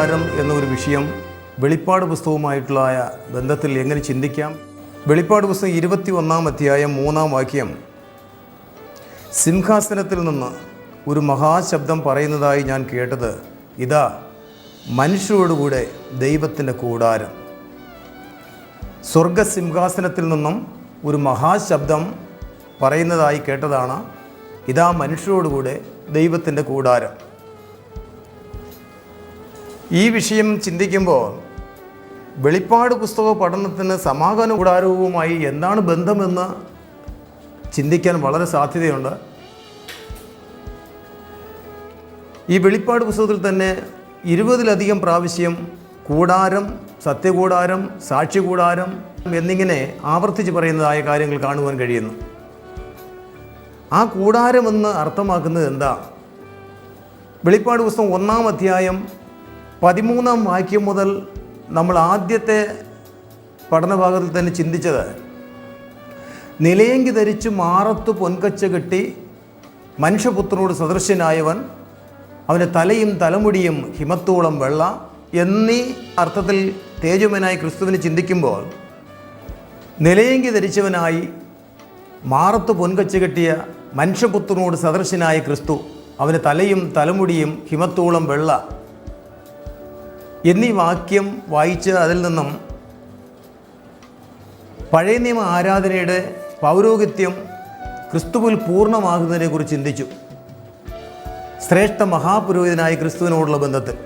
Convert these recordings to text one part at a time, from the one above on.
കൂടാരം എന്നൊരു വിഷയം വെളിപ്പാട് പുസ്തകവുമായിട്ടുള്ള ബന്ധത്തിൽ എങ്ങനെ ചിന്തിക്കാം? വെളിപ്പാട് പുസ്തകം 21-ാം അധ്യായം 3-ാം വാക്യം, സിംഹാസനത്തിൽ നിന്ന് ഒരു മഹാശബ്ദം പറയുന്നതായി ഞാൻ കേട്ടത്, ഇതാ മനുഷ്യരോടുകൂടെ ദൈവത്തിൻ്റെ കൂടാരം. സ്വർഗസിംഹാസനത്തിൽ നിന്നും ഒരു മഹാശബ്ദം പറയുന്നതായി കേട്ടതാണ്, ഇതാ മനുഷ്യരോടുകൂടെ ദൈവത്തിൻ്റെ കൂടാരം. ഈ വിഷയം ചിന്തിക്കുമ്പോൾ വെളിപ്പാട് പുസ്തക പഠനത്തിന് സമാഗമന കൂടാരവുമായി എന്താണ് ബന്ധമെന്ന് ചിന്തിക്കാൻ വളരെ സാധ്യതയുണ്ട്. ഈ വെളിപ്പാട് പുസ്തകത്തിൽ തന്നെ 20-ലധികം പ്രാവശ്യം കൂടാരം, സത്യകൂടാരം, സാക്ഷികൂടാരം എന്നിങ്ങനെ ആവർത്തിച്ച് പറയുന്നതായ കാര്യങ്ങൾ കാണുവാൻ കഴിയുന്നു. ആ കൂടാരമെന്ന് അർത്ഥമാക്കുന്നത് എന്താ? വെളിപ്പാട് പുസ്തകം 1-ാം അധ്യായം 13-ാം വാക്യം മുതൽ നമ്മൾ ആദ്യത്തെ പഠനഭാഗത്തിൽ തന്നെ ചിന്തിച്ചത്, നിലയങ്കി ധരിച്ച് മാറത്ത് പൊൻകച്ച കെട്ടി മനുഷ്യപുത്രനോട് സദൃശ്യനായവൻ, അവൻ്റെ തലയും തലമുടിയും ഹിമത്തോളം വെള്ള എന്നീ അർത്ഥത്തിൽ തേജോമയനായ ക്രിസ്തുവിനെ ചിന്തിക്കുമ്പോൾ, നിലയങ്കി ധരിച്ചവനായി മാറത്ത് പൊൻകച്ച കെട്ടിയ മനുഷ്യപുത്രനോട് സദൃശ്യനായ ക്രിസ്തു, അവൻ്റെ തലയും തലമുടിയും ഹിമത്തോളം വെള്ള എന്നീ വാക്യം വായിച്ച് അതിൽ നിന്നും പഴയ നിയമ ആരാധനയുടെ പൗരോഹിത്യം ക്രിസ്തുവിൽ പൂർണ്ണമാകുന്നതിനെക്കുറിച്ച് ചിന്തിച്ചു. ശ്രേഷ്ഠ മഹാപുരോഹിതനായ ക്രിസ്തുവിനോടുള്ള ബന്ധത്തിൽ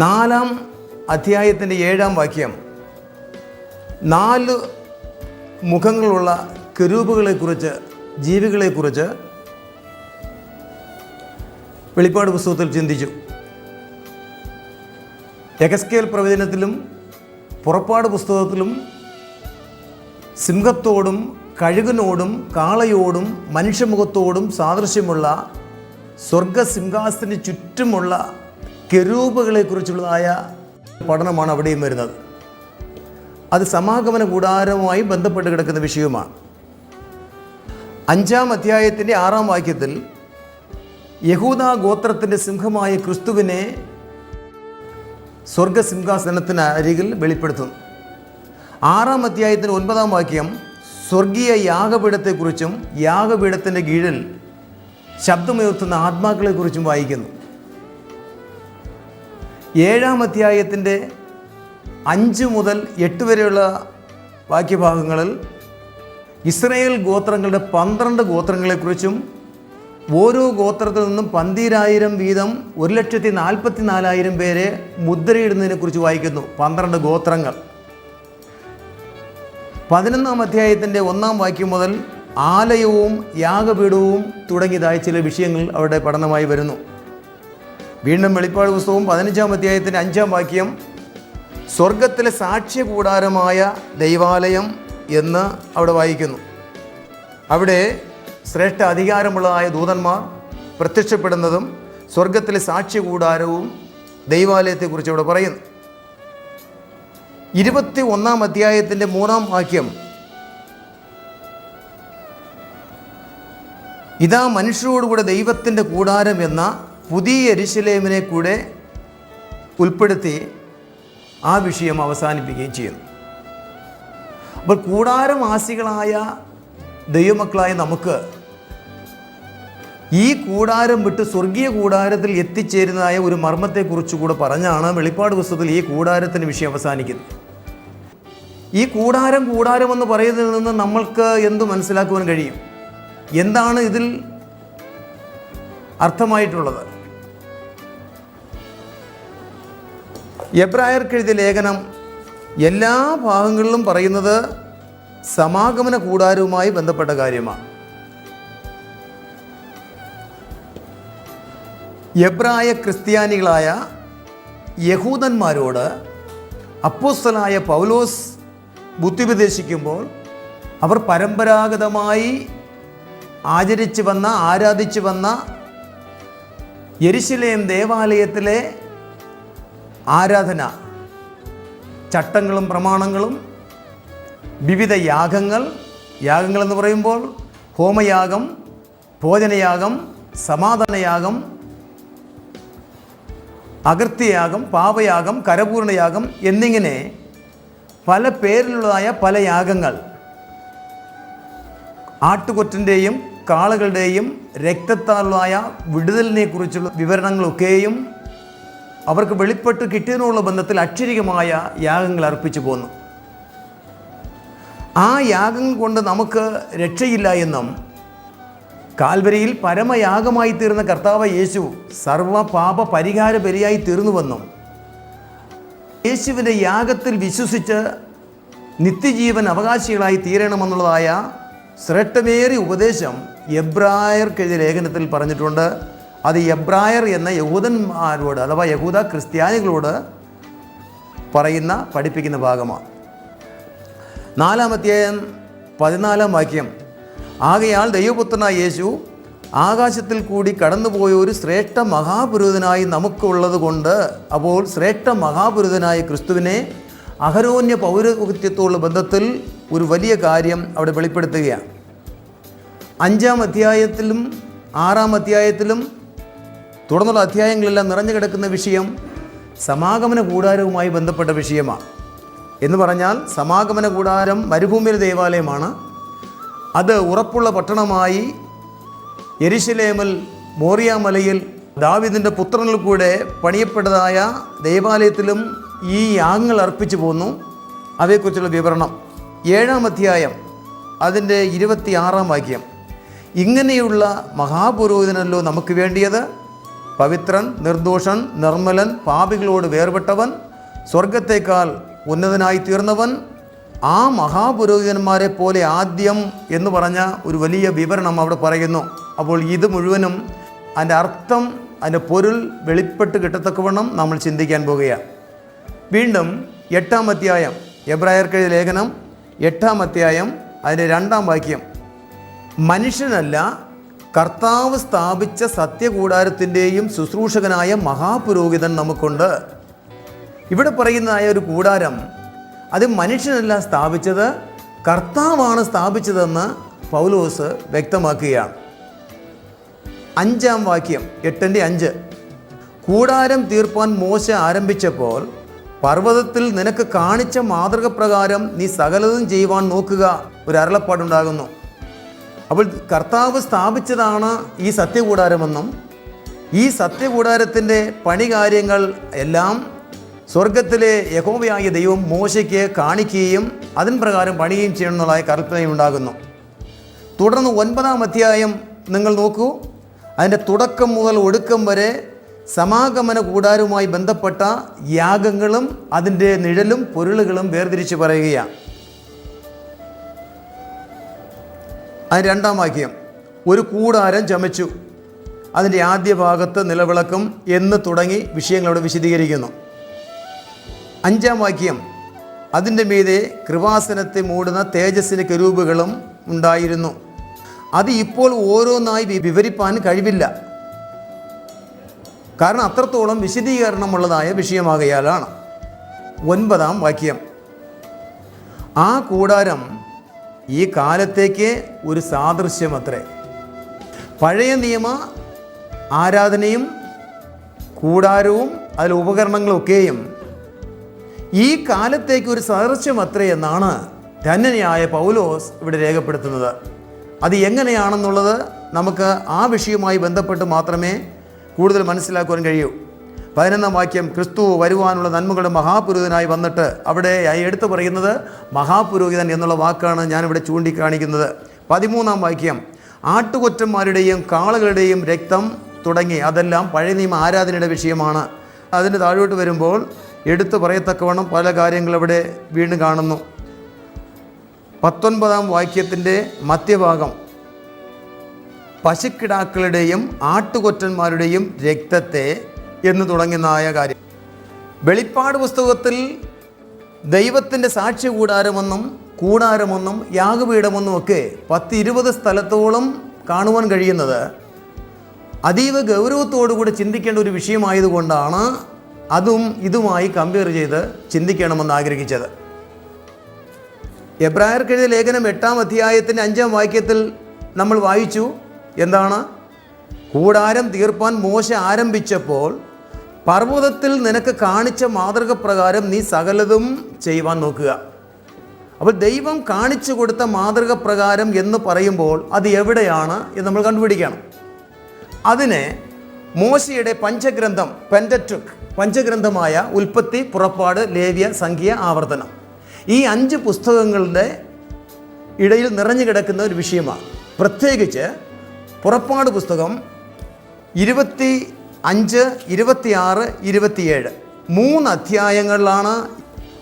4-ാം അധ്യായത്തിൻ്റെ 7-ാം വാക്യം 4 മുഖങ്ങളുള്ള കെരൂബുകളെക്കുറിച്ച്, ജീവികളെക്കുറിച്ച് വെളിപ്പാട് പുസ്തകത്തിൽ ചിന്തിച്ചു. യെഹെസ്കേൽ പ്രവചനത്തിലും പുറപ്പാട് പുസ്തകത്തിലും സിംഹത്തോടും കഴുകനോടും കാളയോടും മനുഷ്യമുഖത്തോടും സാദൃശ്യമുള്ള സ്വർഗസിംഹാസനത്തിന് ചുറ്റുമുള്ള കെരൂബുകളെക്കുറിച്ചുള്ളതായ പഠനമാണ് അവിടെയും വരുന്നത്. അത് സമാഗമന കൂടാരവുമായി ബന്ധപ്പെട്ട് കിടക്കുന്ന വിഷയവുമാണ്. 5-ാം അധ്യായത്തിൻ്റെ 6-ാം വാക്യത്തിൽ യഹൂദാ ഗോത്രത്തിൻ്റെ സിംഹമായ ക്രിസ്തുവിനെ സ്വർഗസിംഹാസനത്തിന് അരികിൽ വെളിപ്പെടുത്തുന്നു. 6-ാം അധ്യായത്തിന് 9-ാം വാക്യം സ്വർഗീയ യാഗപീഠത്തെക്കുറിച്ചും യാഗപീഠത്തിൻ്റെ കീഴിൽ ശബ്ദമുയർത്തുന്ന ആത്മാക്കളെക്കുറിച്ചും വായിക്കുന്നു. 7-ാം അധ്യായത്തിൻ്റെ 5 മുതൽ 8 വരെയുള്ള വാക്യഭാഗങ്ങളിൽ ഇസ്രായേൽ ഗോത്രങ്ങളുടെ 12 ഗോത്രങ്ങളെക്കുറിച്ചും ഓരോ ഗോത്രത്തിൽ നിന്നും 12,000 വീതം 1,44,000 പേരെ മുദ്രയിടുന്നതിനെക്കുറിച്ച് വായിക്കുന്നു. 12 ഗോത്രങ്ങൾ. 11-ാം അധ്യായത്തിൻ്റെ 1-ാം വാക്യം മുതൽ ആലയവും യാഗപീഠവും തുടങ്ങിയതായ ചില വിഷയങ്ങൾ അവിടെ പഠനമായി വരുന്നു. വീണ്ടും വെളിപ്പാട് പുസ്തകവും 15-ാം അധ്യായത്തിൻ്റെ 5-ാം വാക്യം സ്വർഗത്തിലെ സാക്ഷ്യകൂടാരമായ ദൈവാലയം എന്ന് അവിടെ വായിക്കുന്നു. അവിടെ ശ്രേഷ്ഠ അധികാരമുള്ളതായ ദൂതന്മാർ പ്രത്യക്ഷപ്പെടുന്നതും സ്വർഗത്തിലെ സാക്ഷ്യകൂടാരവും ദൈവാലയത്തെക്കുറിച്ച് അവിടെ പറയുന്നു. 21-ാം അധ്യായത്തിൻ്റെ 3-ാം വാക്യം, ഇതാ മനുഷ്യരോടുകൂടെ ദൈവത്തിൻ്റെ കൂടാരം എന്ന പുതിയ യെരൂശലേമിനെ കൂടെ ഉൾപ്പെടുത്തി ആ വിഷയം അവസാനിപ്പിക്കുകയും ചെയ്യുന്നു. അപ്പോൾ കൂടാരവാസികളായ ദൈവമക്കളായ നമുക്ക് ഈ കൂടാരം വിട്ട് സ്വർഗീയ കൂടാരത്തിൽ എത്തിച്ചേരുന്നതായ ഒരു മർമ്മത്തെക്കുറിച്ച് കൂടെ പറഞ്ഞാണ് വെളിപ്പാട് പുസ്തകത്തിൽ ഈ കൂടാരത്തിൻ്റെ വിഷയം അവസാനിക്കുന്നത്. ഈ കൂടാരമെന്ന് പറയുന്നതിൽ നിന്ന് നമ്മൾക്ക് എന്ത് മനസ്സിലാക്കുവാൻ കഴിയും? എന്താണ് ഇതിൽ അർത്ഥമായിട്ടുള്ളത്? എബ്രായർക്കെഴുതിയ ലേഖനം എല്ലാ ഭാഗങ്ങളിലും പറയുന്നത് സമാഗമന കൂടാരവുമായി ബന്ധപ്പെട്ട കാര്യമാണ്. എബ്രായ ക്രിസ്ത്യാനികളായ യഹൂദന്മാരോട് അപ്പോസ്തലനായ പൗലോസ് ബുദ്ധിപദേശിക്കുമ്പോൾ അവർ പരമ്പരാഗതമായി ആരാധിച്ചു വന്ന യെരുശലേം ദേവാലയത്തിലെ ആരാധന ചട്ടങ്ങളും പ്രമാണങ്ങളും വിവിധ യാഗങ്ങളെന്ന് പറയുമ്പോൾ ഹോമയാഗം, ഭോജനയാഗം, സമാധാനയാഗം, അകൃത്യയാഗം, പാപയാഗം, കരപൂർണയാഗം എന്നിങ്ങനെ പല പേരിലുള്ളതായ പല യാഗങ്ങൾ, ആട്ടുകൊറ്റൻ്റെയും കാളകളുടെയും രക്തത്താലുള്ളതായ വിടുതലിനെ കുറിച്ചുള്ള വിവരണങ്ങളൊക്കെയും അവർക്ക് വെളിപ്പെട്ട് കിട്ടിയതിനുള്ള ബന്ധത്തിൽ അക്ഷരികമായ യാഗങ്ങൾ അർപ്പിച്ചു പോന്നു. ആ യാഗങ്ങൾ കൊണ്ട് നമുക്ക് രക്ഷയില്ല എന്നും കാൽവരിയിൽ പരമയാഗമായി തീർന്ന കർത്താവ് യേശു സർവ്വ പാപ പരിഹാര ബലിയായി തീർന്നുവെന്നും യേശുവിൻ്റെ യാഗത്തിൽ വിശ്വസിച്ച് നിത്യജീവൻ അവകാശികളായി തീരണമെന്നുള്ളതായ ശ്രേഷ്ഠമേറിയ ഉപദേശം എബ്രായർക്കെഴുതിയ ലേഖനത്തിൽ പറഞ്ഞിട്ടുണ്ട്. അത് എബ്രായർ എന്ന യഹൂദന്മാരോട് അഥവാ യഹൂദ ക്രിസ്ത്യാനികളോട് പഠിപ്പിക്കുന്ന ഭാഗമാണ്. 4-ാം അധ്യായം 14-ാം വാക്യം, ആകയാൽ ദൈവപുത്രനായ യേശു ആകാശത്തിൽ കൂടി കടന്നുപോയ ഒരു ശ്രേഷ്ഠ മഹാപുരോഹിതനായി നമുക്കുള്ളത് കൊണ്ട്, അപ്പോൾ ശ്രേഷ്ഠ മഹാപുരോഹിതനായ ക്രിസ്തുവിനെ അഹരോന്യ പൗരോഹിത്യത്തോടുള്ള ബന്ധത്തിൽ ഒരു വലിയ കാര്യം അവിടെ വെളിപ്പെടുത്തുകയാണ്. 5-ാം അധ്യായത്തിലും 6-ാം അധ്യായത്തിലും തുടർന്നുള്ള അധ്യായങ്ങളെല്ലാം നിറഞ്ഞു കിടക്കുന്ന വിഷയം സമാഗമന കൂടാരവുമായി ബന്ധപ്പെട്ട വിഷയമാണ്. എന്ന് പറഞ്ഞാൽ സമാഗമന കൂടാരം മരുഭൂമിയിലെ ദേവാലയമാണ്. അത് ഉറപ്പുള്ള പട്ടണമായി യെരുശലേമിൽ മോറിയാമലയിൽ ദാവീദിൻ്റെ പുത്രനിൽ കൂടെ പണിയപ്പെട്ടതായ ദേവാലയത്തിലും ഈ യാഗങ്ങൾ അർപ്പിച്ചു പോന്നു. അതേക്കുറിച്ചുള്ള വിവരണം 7-ാം അധ്യായം അതിൻ്റെ 26-ാം വാക്യം, ഇങ്ങനെയുള്ള മഹാപുരോഹിതനല്ലോ നമുക്ക് വേണ്ടിയത്, പവിത്രൻ, നിർദോഷൻ, നിർമ്മലൻ, പാപികളോട് വേർപെട്ടവൻ, സ്വർഗത്തേക്കാൾ ഉന്നതനായി തീർന്നവൻ, ആ മഹാപുരോഹിതന്മാരെ പോലെ ആദ്യം എന്ന് പറഞ്ഞ ഒരു വലിയ വിവരണം അവിടെ പറയുന്നു. അപ്പോൾ ഇത് മുഴുവനും അതിൻ്റെ അർത്ഥം, അതിൻ്റെ പൊരുൾ വെളിപ്പെട്ട് കിട്ടത്തക്കവണ്ണം നമ്മൾ ചിന്തിക്കാൻ പോകുകയാണ്. വീണ്ടും 8-ാം അധ്യായം, എബ്രായർക്കെഴുതിയ ലേഖനം 8-ാം അധ്യായം അതിൻ്റെ 2-ാം വാക്യം, മനുഷ്യനല്ല കർത്താവ് സ്ഥാപിച്ച സത്യകൂടാരത്തിൻ്റെയും ശുശ്രൂഷകനായ മഹാപുരോഹിതൻ നമുക്കുണ്ട്. ഇവിടെ പറയുന്നതായ ഒരു കൂടാരം അത് മനുഷ്യനല്ല സ്ഥാപിച്ചത്, കർത്താവാണ് സ്ഥാപിച്ചതെന്ന് പൗലോസ് വ്യക്തമാക്കുകയാണ്. 5-ാം വാക്യം 8-ന്റെ 5, കൂടാരം തീർപ്പാൻ മോശ ആരംഭിച്ചപ്പോൾ പർവ്വതത്തിൽ നിനക്ക് കാണിച്ച മാതൃക പ്രകാരം നീ സകലതും ചെയ്യുവാൻ നോക്കുക, ഒരു അരുളപ്പാടുണ്ടാകുന്നു. അപ്പോൾ കർത്താവ് സ്ഥാപിച്ചതാണ് ഈ സത്യകൂടാരമെന്നും ഈ സത്യകൂടാരത്തിൻ്റെ പണികാര്യങ്ങൾ എല്ലാം സ്വർഗത്തിലെ യഹോവയായ ദൈവം മോശയ്ക്ക് കാണിക്കുകയും അതിൻ പ്രകാരം പണിയുകയും ചെയ്യണമെന്നുള്ള കൽപ്പനയുണ്ടാകുന്നു. തുടർന്ന് 9-ാം അധ്യായം നിങ്ങൾ നോക്കൂ. അതിൻ്റെ തുടക്കം മുതൽ ഒടുക്കം വരെ സമാഗമന കൂടാരവുമായി ബന്ധപ്പെട്ട യാഗങ്ങളും അതിൻ്റെ നിഴലും പൊരുളുകളും വേർതിരിച്ച് പറയുകയാണ്. അതിന് 2-ാം വാക്യം, ഒരു കൂടാരം ചമച്ചു, അതിൻ്റെ ആദ്യ ഭാഗത്ത് നിലവിളക്കും എന്ന് തുടങ്ങി വിഷയങ്ങളോട് വിശദീകരിക്കുന്നു. 5-ാം വാക്യം, അതിൻ്റെ മീതെ കൃപാസനത്തെ മൂടുന്ന തേജസ്സിന് കെരൂബുകളും ഉണ്ടായിരുന്നു. അത് ഇപ്പോൾ ഓരോന്നായി വിവരിപ്പാൻ കഴിവില്ല, കാരണം അത്രത്തോളം വിശദീകരണമുള്ളതായ വിഷയമാകയാലാണ്. 9-ാം വാക്യം, ആ കൂടാരം ഈ കാലത്തേക്ക് ഒരു സാദൃശ്യമത്രേ. പഴയ നിയമ ആരാധനയും കൂടാരവും അതിൽ ഉപകരണങ്ങളൊക്കെയും ഈ കാലത്തേക്ക് ഒരു സാദൃശ്യമത്രേ എന്നാണ് ധന്യനായ പൗലോസ് ഇവിടെ രേഖപ്പെടുത്തുന്നത്. അത് എങ്ങനെയാണെന്നുള്ളത് നമുക്ക് ആ വിഷയവുമായി ബന്ധപ്പെട്ട് മാത്രമേ കൂടുതൽ മനസ്സിലാക്കുവാൻ കഴിയൂ. 11-ാം വാക്യം, ക്രിസ്തു വരുവാനുള്ള നന്മകളുടെ മഹാപുരോഹിതനായി വന്നിട്ട്, അവിടെ എടുത്തു പറയുന്നത് മഹാപുരോഹിതൻ എന്നുള്ള വാക്കാണ് ഞാനിവിടെ ചൂണ്ടിക്കാണിക്കുന്നത്. 13-ാം വാക്യം, ആട്ടുകൊറ്റന്മാരുടെയും കാളകളുടെയും രക്തം തുടങ്ങി അതെല്ലാം പഴയ നിയമ ആരാധനയുടെ വിഷയമാണ്. അതിന് താഴോട്ട് വരുമ്പോൾ എടുത്തു പറയത്തക്കവണ്ണം പല കാര്യങ്ങൾ ഇവിടെ വീണ്ടും കാണുന്നു. 19-ാം വാക്യത്തിൻ്റെ മധ്യഭാഗം, പശുക്കിടാക്കളുടെയും ആട്ടുകൊറ്റന്മാരുടെയും രക്തത്തെ എന്ന് തുടങ്ങുന്നതായ കാര്യം. വെളിപ്പാട് പുസ്തകത്തിൽ ദൈവത്തിൻ്റെ സാക്ഷ്യ കൂടാരമെന്നും യാഗപീഠമെന്നും ഒക്കെ 10-20 സ്ഥലത്തോളം കാണുവാൻ കഴിയുന്നത് അതീവ ഗൗരവത്തോടുകൂടി ചിന്തിക്കേണ്ട ഒരു വിഷയമായതുകൊണ്ടാണ് അതും ഇതുമായി കമ്പയർ ചെയ്ത് ചിന്തിക്കണമെന്ന് ആഗ്രഹിച്ചത്. എബ്രായർക്കെഴുതിയ ലേഖനം 8-ാം അധ്യായത്തിൻ്റെ 5-ാം വാക്യത്തിൽ നമ്മൾ വായിച്ചു, എന്താണ്? കൂടാരം തീർപ്പാൻ മോശ ആരംഭിച്ചപ്പോൾ പർവ്വതത്തിൽ നിനക്ക് കാണിച്ച മാതൃക പ്രകാരം നീ സകലതും ചെയ്യുവാൻ നോക്കുക. അപ്പോൾ ദൈവം കാണിച്ചു കൊടുത്ത മാതൃക പ്രകാരം എന്ന് പറയുമ്പോൾ അത് എവിടെയാണ് എന്ന് നമ്മൾ കണ്ടുപിടിക്കണം. അതിനെ മോശയുടെ പഞ്ചഗ്രന്ഥം, പെന്ററ്റുക്ക്, പഞ്ചഗ്രന്ഥമായ ഉൽപ്പത്തി, പുറപ്പാട്, ലേവ്യ, സംഖ്യ, ആവർത്തനം, ഈ 5 പുസ്തകങ്ങളുടെ ഇടയിൽ നിറഞ്ഞു കിടക്കുന്ന ഒരു വിഷയമാണ്. പ്രത്യേകിച്ച് പുറപ്പാട് പുസ്തകം 25, 26, 27 3 അധ്യായങ്ങളിലാണ്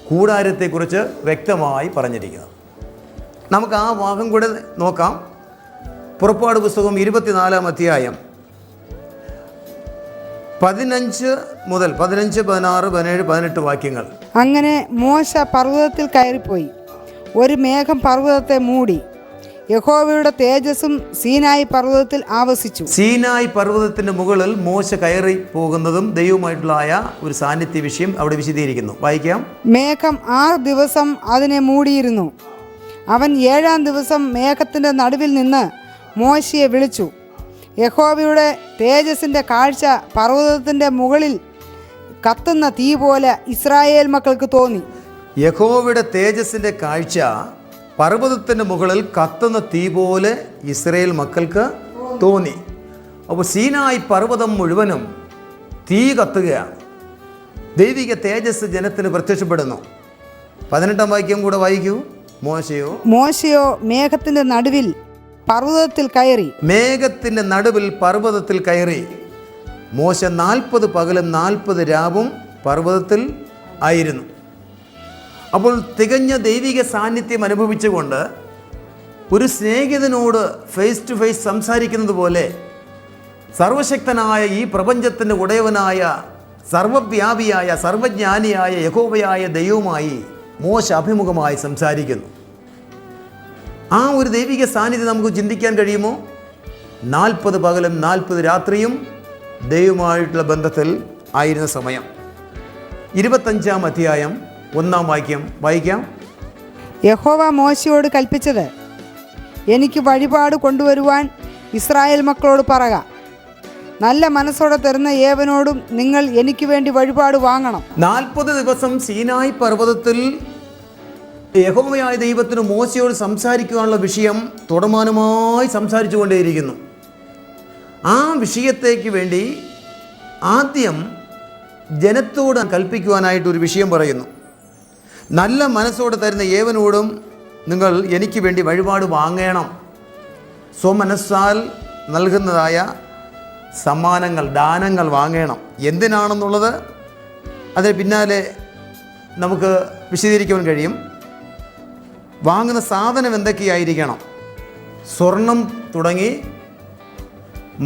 കൂടാരത്തെക്കുറിച്ച് വ്യക്തമായി പറഞ്ഞിരിക്കുന്നത്. നമുക്ക് ആ ഭാഗം കൂടെ നോക്കാം. പുറപ്പാട് പുസ്തകം 24-ാം അധ്യായം 15 മുതൽ 15, 16, 17, 18 വാക്യങ്ങൾ. അങ്ങനെ മോശ പർവ്വതത്തിൽ കയറിപ്പോയി. ഒരു മേഘം പർവ്വതത്തെ മൂടി. യഹോവയുടെ തേജസ്സും സീനായി പർവ്വതത്തിൽ ആവസിച്ചു. സീനായി പർവ്വതത്തിന്റെ മുകളിൽ മോശ കയറി പോകുന്നതും ദൈവമായിട്ടുള്ള ഒരു സാന്നിധ്യ വിഷയം അവിടെ വിശദീകരിക്കുന്നു. വായിക്കാം. മേഘം 6 ദിവസം അതിനെ മൂടിയിരുന്നു. അവൻ 7-ാം ദിവസം മേഘത്തിന്റെ നടുവിൽ നിന്ന് മോശയെ വിളിച്ചു. യഹോവയുടെ തേജസ്സിന്റെ കാഴ്ച പർവ്വതത്തിന്റെ മുകളിൽ കത്തുന്ന തീ പോലെ ഇസ്രായേൽ മക്കൾക്ക് തോന്നി. യഹോവയുടെ തേജസ്സിന്റെ കാഴ്ച പർവ്വതത്തിൻ്റെ മുകളിൽ കത്തുന്ന തീ പോലെ ഇസ്രായേൽ മക്കൾക്ക് തോന്നി. അപ്പോൾ സീനായി പർവ്വതം മുഴുവനും തീ കത്തുകയാണ്. ദൈവിക തേജസ് ജനത്തിന് പ്രത്യക്ഷപ്പെടുന്നു. 18-ാം വാക്യം കൂടെ വായിക്കൂ. മോശയോ മേഘത്തിന്റെ നടുവിൽ പർവ്വതത്തിൽ കയറി. മേഘത്തിന്റെ നടുവിൽ പർവ്വതത്തിൽ കയറി. മോശ 40 പകലും 40 രാവും പർവ്വതത്തിൽ ആയിരുന്നു. അപ്പോൾ തികഞ്ഞ ദൈവിക സാന്നിധ്യം അനുഭവിച്ചുകൊണ്ട് ഒരു സ്നേഹിതനോട് ഫേസ് ടു ഫേസ് സംസാരിക്കുന്നത് പോലെ സർവശക്തനായ ഈ പ്രപഞ്ചത്തിൻ്റെ ഉടയവനായ സർവവ്യാപിയായ സർവജ്ഞാനിയായ യഹോവയായ ദൈവവുമായി മോശ അഭിമുഖമായി സംസാരിക്കുന്നു. ആ ഒരു ദൈവിക സാന്നിധ്യം നമുക്ക് ചിന്തിക്കാൻ കഴിയുമോ? 40 പകലും 40 രാത്രിയും ദൈവമായിട്ടുള്ള ബന്ധത്തിൽ ആയിരുന്ന സമയം. 25-ാം അധ്യായം 1-ാം വാക്യം വായിക്കാം. യഹോവ മോശയോട് കൽപ്പിച്ചത്, എനിക്ക് വഴിപാട് കൊണ്ടുവരുവാൻ ഇസ്രായേൽ മക്കളോട് പറക. നല്ല മനസ്സോടെ തരുന്ന ഏവനോടും നിങ്ങൾ എനിക്ക് വേണ്ടി വഴിപാട് വാങ്ങണം. 40 ദിവസം സീനായി പർവ്വതത്തിൽ യഹോവയായ ദൈവത്തിന് മോശയോട് സംസാരിക്കുവാനുള്ള വിഷയം തുടർമാനമായി സംസാരിച്ചു കൊണ്ടേയിരിക്കുന്നു. ആ വിഷയത്തേക്ക് വേണ്ടി ആദ്യം ജനത്തോട് കൽപ്പിക്കുവാനായിട്ടൊരു വിഷയം പറയുന്നു. നല്ല മനസ്സോടെ തരുന്ന ഏവനോടും നിങ്ങൾ എനിക്ക് വേണ്ടി വഴിപാട് വാങ്ങണം. സ്വമനസ്സാൽ നൽകുന്നതായ സമ്മാനങ്ങൾ, ദാനങ്ങൾ വാങ്ങണം. എന്തിനാണെന്നുള്ളത് അതിന് പിന്നാലെ നമുക്ക് വിശദീകരിക്കുവാൻ കഴിയും. വാങ്ങുന്ന സാധനം എന്തൊക്കെയായിരിക്കണം? സ്വർണം തുടങ്ങി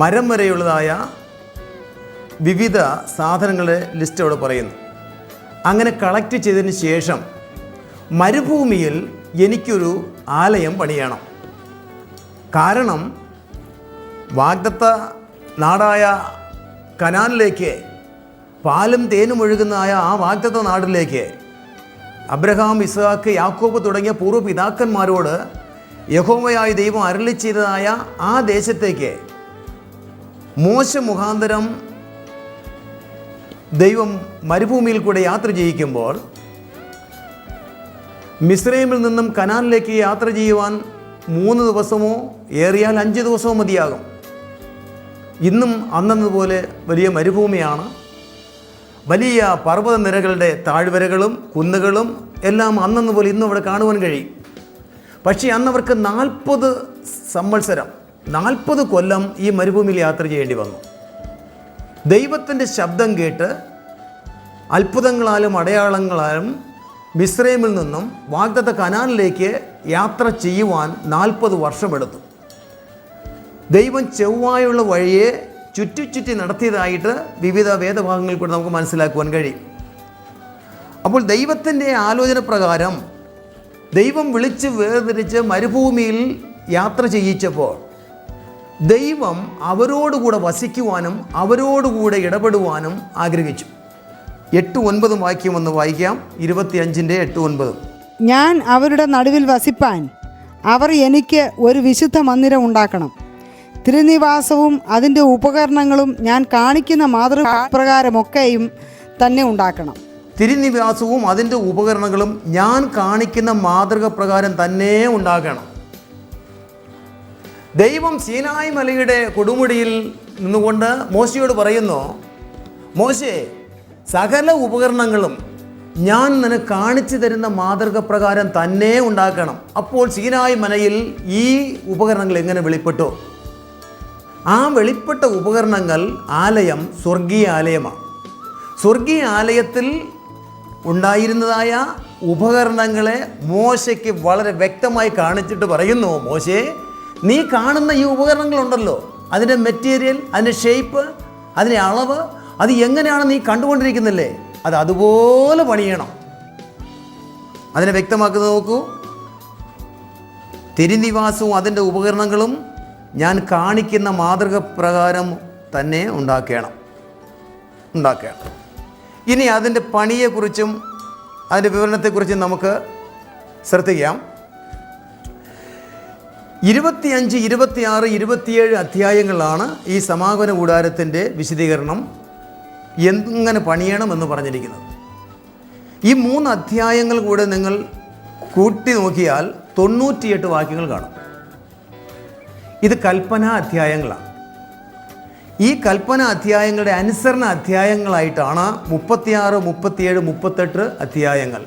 മരം വരെയുള്ളതായ വിവിധ സാധനങ്ങളുടെ ലിസ്റ്റ് അവിടെ പറയുന്നു. അങ്ങനെ കളക്ട് ചെയ്തതിന് ശേഷം മരുഭൂമിയിൽ എനിക്കൊരു ആലയം പണിയണം. കാരണം വാഗ്ദത്ത നാടായ കനാനിലേക്ക്, പാലും തേനും ഒഴുകുന്നതായ ആ വാഗ്ദത്ത നാടിലേക്ക് അബ്രഹാം, ഇസ്ഹാക്ക്, യാക്കോബ് തുടങ്ങിയ പൂർവ്വപിതാക്കന്മാരോട് യഹോവയായ ദൈവം അരുളി ചെയ്തതായ ആ ദേശത്തേക്ക് മോശ മുഖാന്തരം ദൈവം മരുഭൂമിയിൽ കൂടെ യാത്ര ചെയ്യിക്കുമ്പോൾ മിസ്രൈമിൽ നിന്നും കനാനിലേക്ക് യാത്ര ചെയ്യുവാൻ 3 ദിവസമോ ഏറിയാൽ 5 ദിവസമോ മതിയാകും. ഇന്നും അന്നതുപോലെ വലിയ മരുഭൂമിയാണ്. വലിയ പർവ്വതനിരകളുടെ താഴ്വരകളും കുന്നുകളും എല്ലാം അന്നതുപോലെ ഇന്നും അവിടെ കാണുവാൻ കഴിയും. പക്ഷേ അന്നവർക്ക് 40 സംവത്സരം, 40 കൊല്ലം ഈ മരുഭൂമിയിൽ യാത്ര ചെയ്യേണ്ടി വന്നു. ദൈവത്തിൻ്റെ ശബ്ദം കേട്ട് അത്ഭുതങ്ങളാലും അടയാളങ്ങളാലും മിസ്രൈമിൽ നിന്നും വാഗ്ദത്ത കനാനിലേക്ക് യാത്ര ചെയ്യുവാൻ 40 വർഷമെടുത്തു. ദൈവം ചൊവ്വായുള്ള വഴിയെ ചുറ്റി നടത്തിയതായിട്ട് വിവിധ വേദഭാഗങ്ങളിൽ കൂടെ നമുക്ക് മനസ്സിലാക്കുവാൻ കഴിയും. അപ്പോൾ ദൈവത്തിൻ്റെ ആലോചന പ്രകാരം ദൈവം വിളിച്ച് വേർതിരിച്ച് മരുഭൂമിയിൽ യാത്ര ചെയ്യിച്ചപ്പോൾ ദൈവം അവരോടുകൂടെ വസിക്കുവാനും അവരോടുകൂടെ ഇടപെടുവാനും ആഗ്രഹിച്ചു. 8-9 വാക്യം ഒന്ന് വായിക്കാം. 25-ന്റെ 8-9. ഞാൻ അവരുടെ നടുവിൽ വസിപ്പാൻ അവർ എനിക്ക് ഒരു വിശുദ്ധ മന്ദിരം ഉണ്ടാക്കണം. തിരുനിവാസവും അതിൻ്റെ ഉപകരണങ്ങളും ഞാൻ കാണിക്കുന്ന മാതൃപ്രകാരമൊക്കെയും തന്നെ ഉണ്ടാക്കണം. തിരുനിവാസവും അതിൻ്റെ ഉപകരണങ്ങളും ഞാൻ കാണിക്കുന്ന മാതൃക പ്രകാരം തന്നെ ഉണ്ടാക്കണം. ദൈവം സീനായി മലയുടെ കൊടുമുടിയിൽ നിന്നുകൊണ്ട് മോശയോട് പറയുന്നു, മോശേ, സകല ഉപകരണങ്ങളും ഞാൻ നിനക്ക് കാണിച്ചു തരുന്ന മാതൃക പ്രകാരം തന്നെ ഉണ്ടാക്കണം. അപ്പോൾ സീനായി മലയിൽ ഈ ഉപകരണങ്ങൾ എങ്ങനെ വെളിപ്പെട്ടു? ആ വെളിപ്പെട്ട ഉപകരണങ്ങൾ ആലയം സ്വർഗീയ ആലയമാണ്. സ്വർഗീയ ആലയത്തിൽ ഉണ്ടായിരുന്നതായ ഉപകരണങ്ങളെ മോശയ്ക്ക് വളരെ വ്യക്തമായി കാണിച്ചിട്ട് പറയുന്നു, മോശേ, നീ കാണുന്ന ഈ ഉപകരണങ്ങളുണ്ടല്ലോ, അതിൻ്റെ മെറ്റീരിയൽ, അതിൻ്റെ ഷേപ്പ്, അതിൻ്റെ അളവ്, അത് എങ്ങനെയാണ് നീ കണ്ടുകൊണ്ടിരിക്കുന്നില്ലേ, അത് അതുപോലെ പണിയണം. അതിനെ വ്യക്തമാക്കുന്നത് നോക്കൂ. തിരുനിവാസവും അതിൻ്റെ ഉപകരണങ്ങളും ഞാൻ കാണിക്കുന്ന മാതൃക പ്രകാരം തന്നെ ഉണ്ടാക്കണം. ഇനി അതിൻ്റെ പണിയെക്കുറിച്ചും അതിൻ്റെ വിവരണത്തെക്കുറിച്ചും നമുക്ക് ശ്രദ്ധിക്കാം. 25, 26, 27 അധ്യായങ്ങളിലാണ് ഈ സമാഗമന കൂടാരത്തിൻ്റെ വിശദീകരണം എങ്ങനെ പണിയണമെന്ന് പറഞ്ഞിരിക്കുന്നത്. ഈ 3 അധ്യായങ്ങൾ കൂടെ നിങ്ങൾ കൂട്ടി നോക്കിയാൽ 98 വാക്യങ്ങൾ കാണും. ഇത് കൽപ്പനാ അധ്യായങ്ങളാണ്. ഈ കൽപ്പന അധ്യായങ്ങളുടെ അനുസരണ അധ്യായങ്ങളായിട്ടാണ് 36, 37, 38 അധ്യായങ്ങൾ.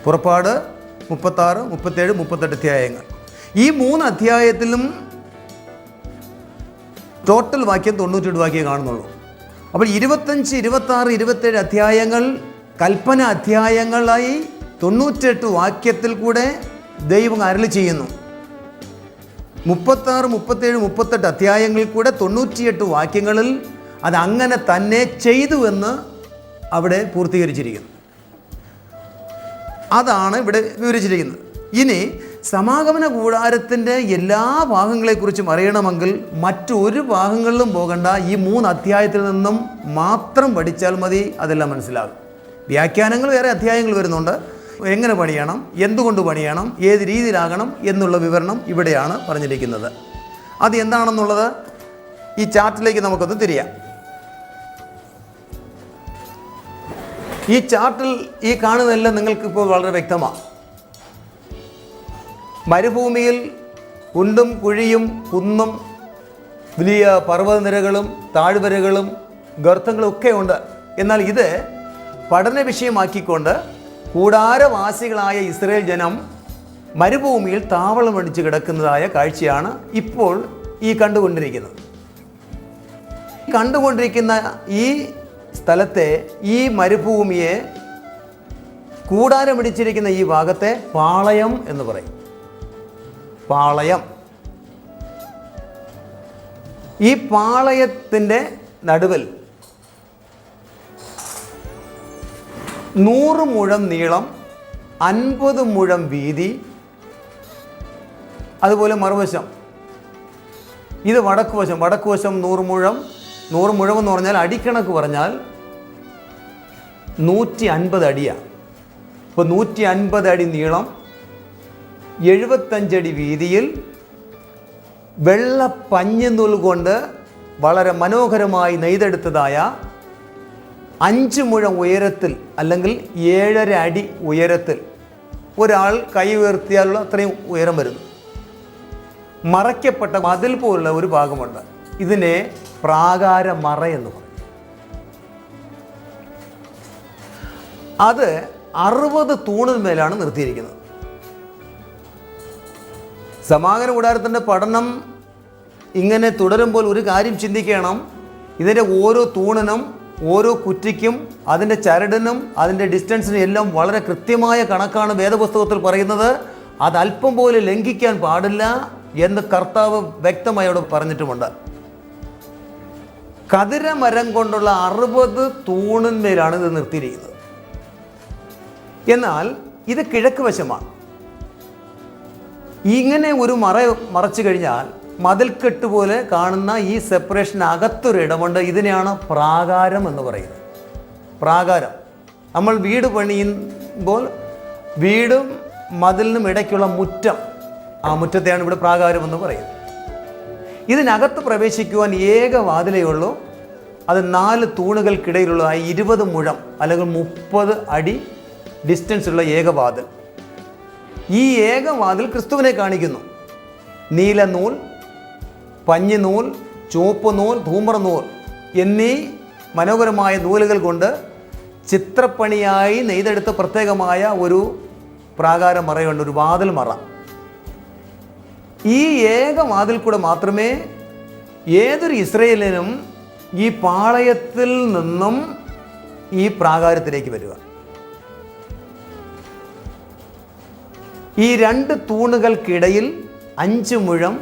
പുറപ്പാട് 36, 37, 38 അധ്യായങ്ങൾ. ഈ 3 അധ്യായത്തിലും ടോട്ടൽ വാക്യം 98 വാക്യം കാണുന്നുള്ളൂ. അപ്പോൾ 25, 26, 27 അധ്യായങ്ങൾ കൽപ്പന അധ്യായങ്ങളായി 98 വാക്യത്തിൽ കൂടെ ദൈവം അരുളി ചെയ്യുന്നു. 36, 37, 38 അധ്യായങ്ങളിൽ കൂടെ 98 വാക്യങ്ങളിൽ അത് അങ്ങനെ തന്നെ ചെയ്തു എന്ന് അവിടെ പൂർത്തീകരിച്ചിരിക്കുന്നു. അതാണ് ഇവിടെ വിവരിച്ചിരിക്കുന്നത്. ഇനി സമാഗമന കൂടാരത്തിൻ്റെ എല്ലാ ഭാഗങ്ങളെക്കുറിച്ചും അറിയണമെങ്കിൽ മറ്റൊരു ഭാഗങ്ങളിലും പോകണ്ട, ഈ 3 അധ്യായത്തിൽ നിന്നും മാത്രം പഠിച്ചാൽ മതി, അതെല്ലാം മനസ്സിലാകും. വ്യാഖ്യാനങ്ങൾ വേറെ അധ്യായങ്ങൾ വരുന്നുണ്ട്. എങ്ങനെ പണിയണം, എന്തുകൊണ്ട് പണിയണം, ഏത് രീതിയിലാകണം എന്നുള്ള വിവരണം ഇവിടെയാണ് പറഞ്ഞിരിക്കുന്നത്. അത് എന്താണെന്നുള്ളത് ഈ ചാർട്ടിലേക്ക് നമുക്കൊന്ന് തിരിയാം. ഈ ചാർട്ടിൽ ഈ കാണുന്നതെല്ലാം നിങ്ങൾക്കിപ്പോൾ വളരെ വ്യക്തമാണ്. മരുഭൂമിയിൽ കുണ്ടും കുഴിയും കുന്നും വലിയ പർവ്വതനിരകളും താഴ്വരകളും ഗർത്തങ്ങളും ഒക്കെ ഉണ്ട്. എന്നാൽ ഇത് പഠന വിഷയമാക്കിക്കൊണ്ട് കൂടാരവാസികളായ ഇസ്രായേൽ ജനം മരുഭൂമിയിൽ താവളം അടിച്ച് കിടക്കുന്നതായ കാഴ്ചയാണ് ഇപ്പോൾ ഈ കണ്ടുകൊണ്ടിരിക്കുന്ന ഈ സ്ഥലത്തെ, ഈ മരുഭൂമിയെ, കൂടാരമിടിച്ചിരിക്കുന്ന ഈ ഭാഗത്തെ പാളയം എന്ന് പറയും. പാളയം. ഈ പാളയത്തിൻ്റെ നടുവിൽ 100 മുഴം നീളം, 50 മുഴം വീതി, അതുപോലെ മറുവശം. ഇത് വടക്കുവശം. 100 മുഴം. 100 മുഴം എന്ന് പറഞ്ഞാൽ അടിക്കണക്ക് പറഞ്ഞാൽ 150 അടിയാണ്. ഇപ്പോൾ 150 അടി നീളം, 75 അടി വീതിയിൽ വെള്ള പഞ്ഞിനൂൽ കൊണ്ട് വളരെ മനോഹരമായി നെയ്തെടുത്തതായ 5 മുഴം ഉയരത്തിൽ അല്ലെങ്കിൽ 7.5 അടി ഉയരത്തിൽ ഒരാൾ കൈ ഉയർത്തിയാലുള്ള അത്രയും ഉയരം വരുന്നു. മറയ്ക്കപ്പെട്ട മതിൽ പോലുള്ള ഒരു ഭാഗമുണ്ട്. ഇതിനെ പ്രാകാരമറ എന്ന് പറയും. അത് 60 തൂണിന്മേലാണ് നിർത്തിയിരിക്കുന്നത്. സമാഗമന കൂടാരത്തിൻ്റെ പഠനം ഇങ്ങനെ തുടരുമ്പോൾ ഒരു കാര്യം ചിന്തിക്കണം. ഇതിൻ്റെ ഓരോ തൂണിനും ഓരോ കുറ്റിക്കും അതിൻ്റെ ചരടിനും അതിൻ്റെ ഡിസ്റ്റൻസിനും എല്ലാം വളരെ കൃത്യമായ കണക്കാണ് വേദപുസ്തകത്തിൽ പറയുന്നത്. അത് അല്പം പോലെ ലംഘിക്കാൻ പാടില്ല എന്ന് കർത്താവ് വ്യക്തമായി അവിടെ പറഞ്ഞിട്ടുമുണ്ട്. കതിരമരം കൊണ്ടുള്ള 60 തൂണിന്മേലാണ് ഇത് നിർത്തിയിരിക്കുന്നത്. എന്നാൽ ഇത് കിഴക്ക് വശമാണ്. ഇങ്ങനെ ഒരു മറച്ചു കഴിഞ്ഞാൽ മതിൽക്കെട്ട് പോലെ കാണുന്ന ഈ സെപ്പറേഷന് അകത്തൊരു ഇടമുണ്ട്. ഇതിനെയാണ് പ്രാകാരം എന്ന് പറയുന്നത്. പ്രാകാരം. നമ്മൾ വീട് പണിയുമ്പോൾ വീടും മതിലിനും ഇടയ്ക്കുള്ള മുറ്റം, ആ മുറ്റത്തെയാണ് ഇവിടെ പ്രാകാരം എന്ന് പറയുന്നത്. ഇതിനകത്ത് പ്രവേശിക്കുവാൻ ഏക വാതിലേ ഉള്ളൂ. അത് 4 തൂണുകൾക്കിടയിലുള്ളതായി 20 മുഴം അല്ലെങ്കിൽ 30 അടി ഡിസ്റ്റൻസ് ഉള്ള ഏകവാതിൽ. ഈ ഏകവാതിൽ ക്രിസ്തുവിനെ കാണിക്കുന്നു. നീലനൂൽ, പഞ്ഞിനൂൽ, ചുവപ്പ് നൂൽ, ധൂമ്ര നൂൽ എന്നീ മനോഹരമായ നൂലുകൾ കൊണ്ട് ചിത്രപ്പണിയായി നെയ്തെടുത്ത പ്രത്യേകമായ ഒരു പ്രാകാര മറയുണ്ട്, ഒരു വാതിൽ മറ. ഈ ഏകവാതിൽ കൂടെ മാത്രമേ ഏതൊരു ഇസ്രയേലിനും ഈ പാളയത്തിൽ നിന്നും ഈ പ്രാകാരത്തിലേക്ക് വരിക. ഈ 2 തൂണുകൾക്കിടയിൽ 5 മുഴം